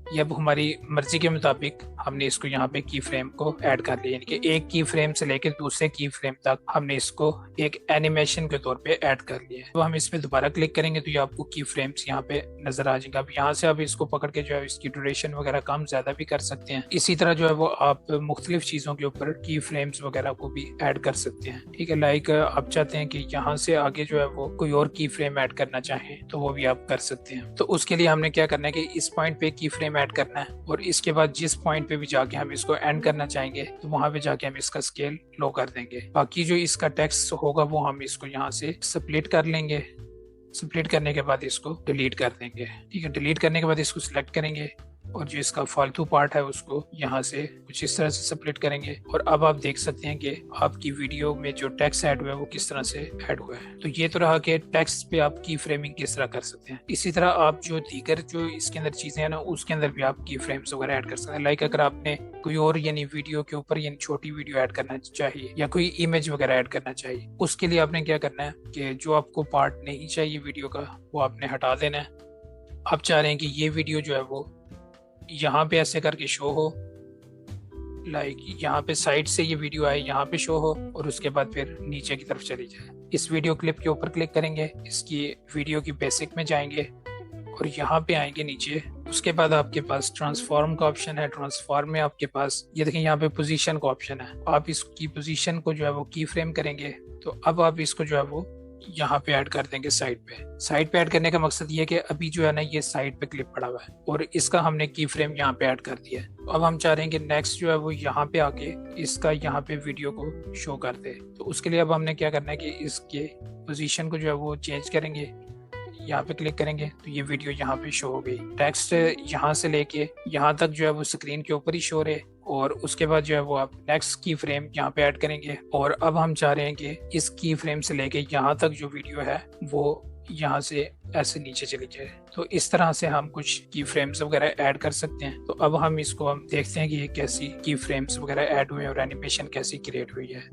ये अब हमारी मर्जी के मुताबिक हमने इसको यहाँ पे की फ्रेम को ऐड कर लिया, यानी कि एक की फ्रेम से लेकर दूसरे की फ्रेम तक हमने इसको एक एनिमेशन के तौर पे ऐड कर लिया है। तो हम इस पे दोबारा क्लिक करेंगे तो ये आपको की फ्रेम्स यहाँ पे नजर आ जाएंगे। अब यहाँ से आप इसको पकड़ के जो है इसकी ड्यूरेशन वगैरह कम ज्यादा भी कर सकते हैं। इसी तरह जो है वो आप मुख्तलिफ चीजों के ऊपर की फ्रेम्स वगैरह को भी ऐड कर सकते हैं। ठीक है, लाइक आप चाहते हैं कि यहाँ से आगे जो है वो कोई और की फ्रेम ऐड करना चाहें तो वो भी आप कर सकते हैं। तो उसके लिए हमने क्या करना है कि इस पॉइंट पे की फ्रेम ऐड करना है और इसके बाद जिस पॉइंट पे भी जाके हम इसको एंड करना चाहेंगे तो वहां पे जाके हम इसका स्केल लो कर देंगे। बाकी जो इसका टेक्स्ट होगा वो हम इसको यहाँ से स्प्लिट कर लेंगे। स्प्लिट करने के बाद इसको डिलीट कर देंगे। ठीक है, डिलीट करने के बाद इसको सिलेक्ट करेंगे और जो इसका फालतू पार्ट है उसको यहाँ से कुछ इस तरह से स्प्लिट करेंगे। और अब आप देख सकते हैं कि आपकी वीडियो में जो टेक्स्ट ऐड हुआ है वो किस तरह से ऐड हुआ है। तो ये तो रहा कि टेक्स्ट पे आप की फ्रेमिंग किस तरह कर सकते हैं। इसी तरह आप जो दीगर जो इसके अंदर चीजें हैं ना उसके अंदर भी आप की फ्रेम्स वगैरह ऐड कर सकते हैं। लाइक अगर आपने कोई और यानी वीडियो के ऊपर यानी छोटी वीडियो ऐड करना चाहिए या कोई इमेज वगैरह ऐड करना चाहिए, उसके लिए आपने क्या करना है कि जो आपको पार्ट नहीं चाहिए वीडियो का वो आपने हटा देना है। आप चाह रहे हैं कि ये वीडियो जो है वो यहाँ पे ऐसे करके शो हो, लाइक यहाँ पे साइड से ये वीडियो आए यहाँ पे शो हो और उसके बाद फिर नीचे की तरफ चली जाए। इस वीडियो क्लिप के ऊपर क्लिक करेंगे, इसकी वीडियो की बेसिक में जाएंगे और यहाँ पे आएंगे नीचे। उसके बाद आपके पास ट्रांसफॉर्म का ऑप्शन है। ट्रांसफॉर्म में आपके पास ये देखें यहाँ पे पोजीशन का ऑप्शन है। आप इसकी पोजीशन को जो है वो की फ्रेम करेंगे तो अब आप इसको जो है वो यहाँ पे ऐड कर देंगे साइड पे। साइड पे ऐड करने का मकसद ये है कि अभी जो है ना ये साइड पे क्लिप पड़ा हुआ है और इसका हमने की फ्रेम यहाँ पे ऐड कर दिया है। तो अब हम चाह रहे हैं कि नेक्स्ट जो है वो यहाँ पे आके इसका यहाँ पे वीडियो को शो कर दे। तो उसके लिए अब हमने क्या करना है कि इसके पोजीशन को जो है वो चेंज करेंगे, यहाँ पे क्लिक करेंगे तो ये वीडियो यहाँ पे शो हो गई। टेक्स्ट यहाँ से लेके यहाँ तक जो है वो स्क्रीन के ऊपर ही शो रहे और उसके बाद जो है वो आप नेक्स्ट की फ्रेम यहाँ पे ऐड करेंगे। और अब हम चाह रहे हैं कि इस की फ्रेम से लेके यहाँ तक जो वीडियो है वो यहाँ से ऐसे नीचे चली जाए। तो इस तरह से हम कुछ की फ्रेम्स वगैरह ऐड कर सकते हैं। तो अब हम इसको हम देखते हैं कि ये कैसी की फ्रेम्स वगैरह ऐड हुए और एनिमेशन कैसी क्रिएट हुई है।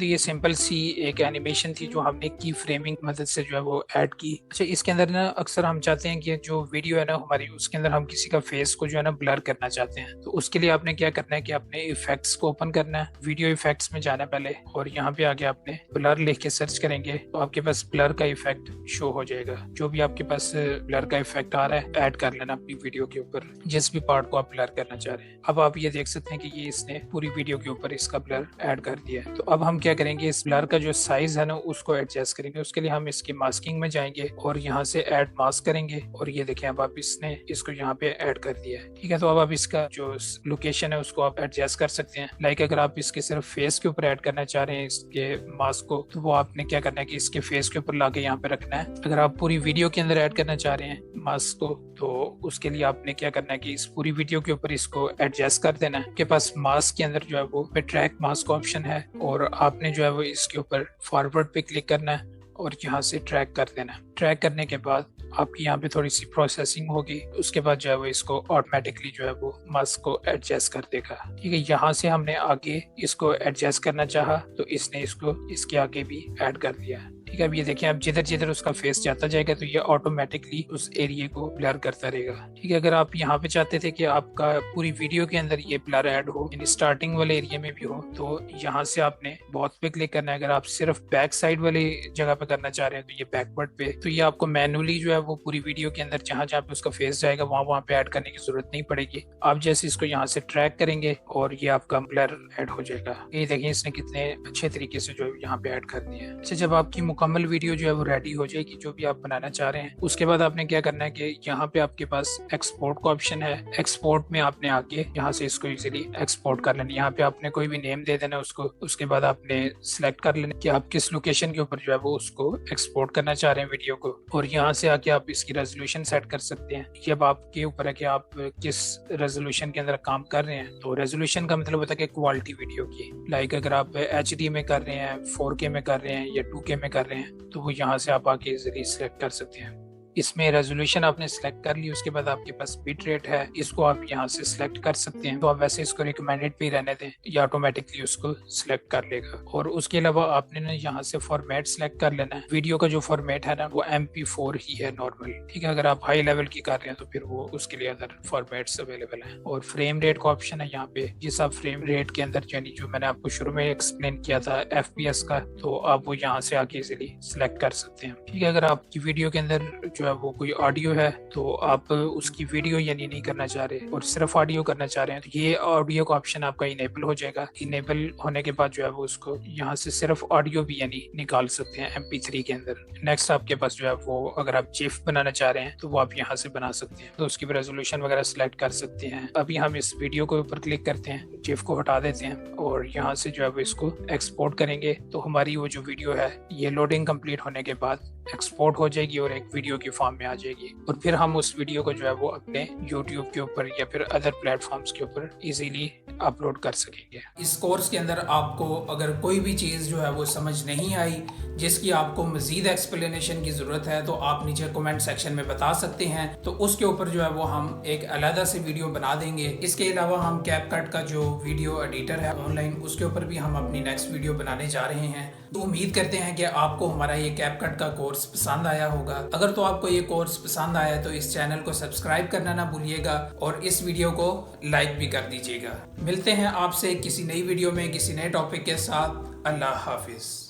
तो ये सिंपल सी एक एनिमेशन थी जो हमने की फ्रेमिंग मदद से जो है वो ऐड की। अच्छा, इसके अंदर ना अक्सर हम चाहते हैं कि जो वीडियो है ना हमारी, उसके अंदर हम किसी का फेस को जो है ना ब्लर करना चाहते हैं। तो उसके लिए आपने क्या करना है कि आपने इफेक्ट्स को ओपन करना है, वीडियो इफेक्ट्स में जाना है पहले, और यहाँ पे आके आपने ब्लर लिख के सर्च करेंगे तो आपके पास ब्लर का इफेक्ट शो हो जाएगा। जो भी आपके पास ब्लर का इफेक्ट आ रहा है ऐड कर लेना अपनी वीडियो के ऊपर, जिस भी पार्ट को आप ब्लर करना चाह रहे हैं। अब आप ये देख सकते हैं कि ये इसने पूरी वीडियो के ऊपर इसका ब्लर ऐड कर दिया है। तो अब हम क्या करेंगे, इस ब्लर का जो साइज है ना उसको एडजस्ट करेंगे। उसके लिए हम इसकी मास्किंग में जाएंगे और यहाँ से ऐड मास्क करेंगे, और ये देखें अब आप इसने इसको यहाँ पे ऐड कर दिया है। ठीक है, तो अब आप इसका जो लोकेशन है उसको आप एडजस्ट कर सकते हैं। लाइक अगर आप इसके सिर्फ फेस के ऊपर ऐड करना चाह रहे हैं इसके मास्क को, तो वो आपने क्या करना है कि इसके फेस के ऊपर लाके यहाँ पे रखना है। अगर आप पूरी वीडियो के अंदर ऐड करना चाह रहे हैं मास्क को, तो उसके लिए आपने क्या करना है कि इस पूरी वीडियो के ऊपर इसको एडजस्ट कर देना है। आपके पास मास्क के अंदर जो है वो ट्रैक मास्क ऑप्शन है, और आपने जो है वो इसके ऊपर फॉरवर्ड पे क्लिक करना है और यहाँ से ट्रैक कर देना है। ट्रैक करने के बाद आपकी यहाँ पे थोड़ी सी प्रोसेसिंग होगी, उसके बाद जो है वो इसको ऑटोमेटिकली जो है वो मास्क को एडजस्ट कर देगा। ठीक है, यहाँ से हमने आगे इसको एडजस्ट करना चाहा तो इसने इसको इसके आगे भी ऐड कर दिया। ठीक है, अब ये देखिए, अब जिधर जिधर उसका फेस जाता जाएगा तो ये ऑटोमेटिकली उस एरिया को ब्लर करता रहेगा। ठीक है, अगर आप यहाँ पे चाहते थे कि आपका पूरी वीडियो के अंदर ये ब्लर ऐड हो, यानी स्टार्टिंग वाले एरिया में भी हो, तो यहाँ से आपने बहुत पे क्लिक करना है। अगर आप सिर्फ बैक साइड वाली जगह पे करना चाह रहे हैं तो ये बैकवर्ड पे, तो ये आपको मैनुअली जो है वो पूरी वीडियो के अंदर जहाँ जहाँ पे उसका फेस जाएगा वहाँ पे ऐड करने की जरूरत नहीं पड़ेगी। आप जैसे इसको यहाँ से ट्रैक करेंगे और ये आपका ब्लर ऐड हो जाएगा। ये देखिए इसने कितने अच्छे तरीके से जो है यहाँ पे ऐड कर दिया है। अच्छा, जब आपकी मुकम्मल वीडियो जो है वो रेडी हो जाएगी, जो भी आप बनाना चाह रहे हैं, उसके बाद आपने क्या करना है कि यहाँ पे आपके पास एक्सपोर्ट का ऑप्शन है। एक्सपोर्ट में आपने आके यहाँ से इसको इजीली एक्सपोर्ट कर लेना। यहाँ पे आपने कोई भी नेम दे देना उसको। उसके बाद आपने सिलेक्ट कर लेना कि आप किस लोकेशन के ऊपर जो है वो उसको एक्सपोर्ट करना चाह रहे हैं वीडियो को, और यहाँ से आके आप इसकी रेजोल्यूशन सेट कर सकते हैं। ये अब आपके ऊपर है कि आप किस रेजोल्यूशन के अंदर काम कर रहे हैं। तो रेजोल्यूशन का मतलब होता है कि क्वालिटी वीडियो की। लाइक अगर आप HD में कर रहे हैं, 4K में कर रहे हैं या 2K में कर रहे हैं, तो वो यहाँ से आप आके इजीली सिलेक्ट कर सकते हैं। इसमें रेजोल्यूशन आपने सिलेक्ट कर ली, उसके बाद आपके पास बिट रेट है, इसको आप यहाँ से सिलेक्ट कर सकते हैं। तो आप वैसे इसको रिकमेंडेड पे रहने दें, या ऑटोमेटिकली उसको सिलेक्ट कर लेगा। और उसके अलावा आपने ना यहाँ से फॉर्मेट सिलेक्ट कर लेना है। वीडियो का जो फॉर्मेट है ना वो MP4 ही है नॉर्मल। ठीक है, अगर आप हाई लेवल की कर रहे हैं तो फिर वो उसके लिए अदर फॉर्मेट्स अवेलेबल है। और फ्रेम रेट का ऑप्शन है यहाँ पे, जिस आप फ्रेम रेट के अंदर यानी जो मैंने आपको शुरू में एक्सप्लेन किया था FPS का, तो आप वो यहाँ से आके इजीली सिलेक्ट कर सकते हैं। ठीक है, अगर आपकी वीडियो के अंदर जो है वो कोई ऑडियो है तो आप उसकी वीडियो यानी नहीं करना चाह रहे और सिर्फ ऑडियो करना चाह रहे हैं, तो ये ऑडियो का ऑप्शन आपका इनेबल हो जाएगा। इनेबल होने के बाद जो है वो उसको यहाँ से सिर्फ ऑडियो भी यानी निकाल सकते हैं MP3 के अंदर। नेक्स्ट आपके पास जो है वो अगर आप GIF बनाना चाह रहे हैं तो वो आप यहाँ से बना सकते हैं। तो उसकी रेजोल्यूशन वगैरह सिलेक्ट कर सकते हैं। अभी हम इस वीडियो के ऊपर क्लिक करते हैं, GIF को हटा देते हैं और यहाँ से जो है वो इसको एक्सपोर्ट करेंगे। तो हमारी वो जो वीडियो है ये लोडिंग कंप्लीट होने के बाद एक्सपोर्ट हो जाएगी और एक वीडियो की फॉर्म में आ जाएगी। और फिर हम उस वीडियो को जो है वो अपने YouTube के ऊपर या फिर अदर प्लेटफॉर्म्स के ऊपर इजीली अपलोड कर सकेंगे। इस कोर्स के अंदर आपको अगर कोई भी चीज़ जो है वो समझ नहीं आई, जिसकी आपको मजीद एक्सप्लेनेशन की ज़रूरत है, तो आप नीचे कमेंट सेक्शन में बता सकते हैं। तो उसके ऊपर जो है वो हम एक अलग से वीडियो बना देंगे। इसके अलावा हम कैपकट का जो वीडियो एडिटर है ऑनलाइन, उसके ऊपर भी हम अपनी नेक्स्ट वीडियो बनाने जा रहे हैं। तो उम्मीद करते हैं कि आपको हमारा ये कैपकट का कोर्स पसंद आया होगा। अगर तो आपको ये कोर्स पसंद आया तो इस चैनल को सब्सक्राइब करना ना भूलिएगा और इस वीडियो को लाइक भी कर दीजिएगा। मिलते हैं आपसे किसी नई वीडियो में किसी नए टॉपिक के साथ। अल्लाह हाफिज।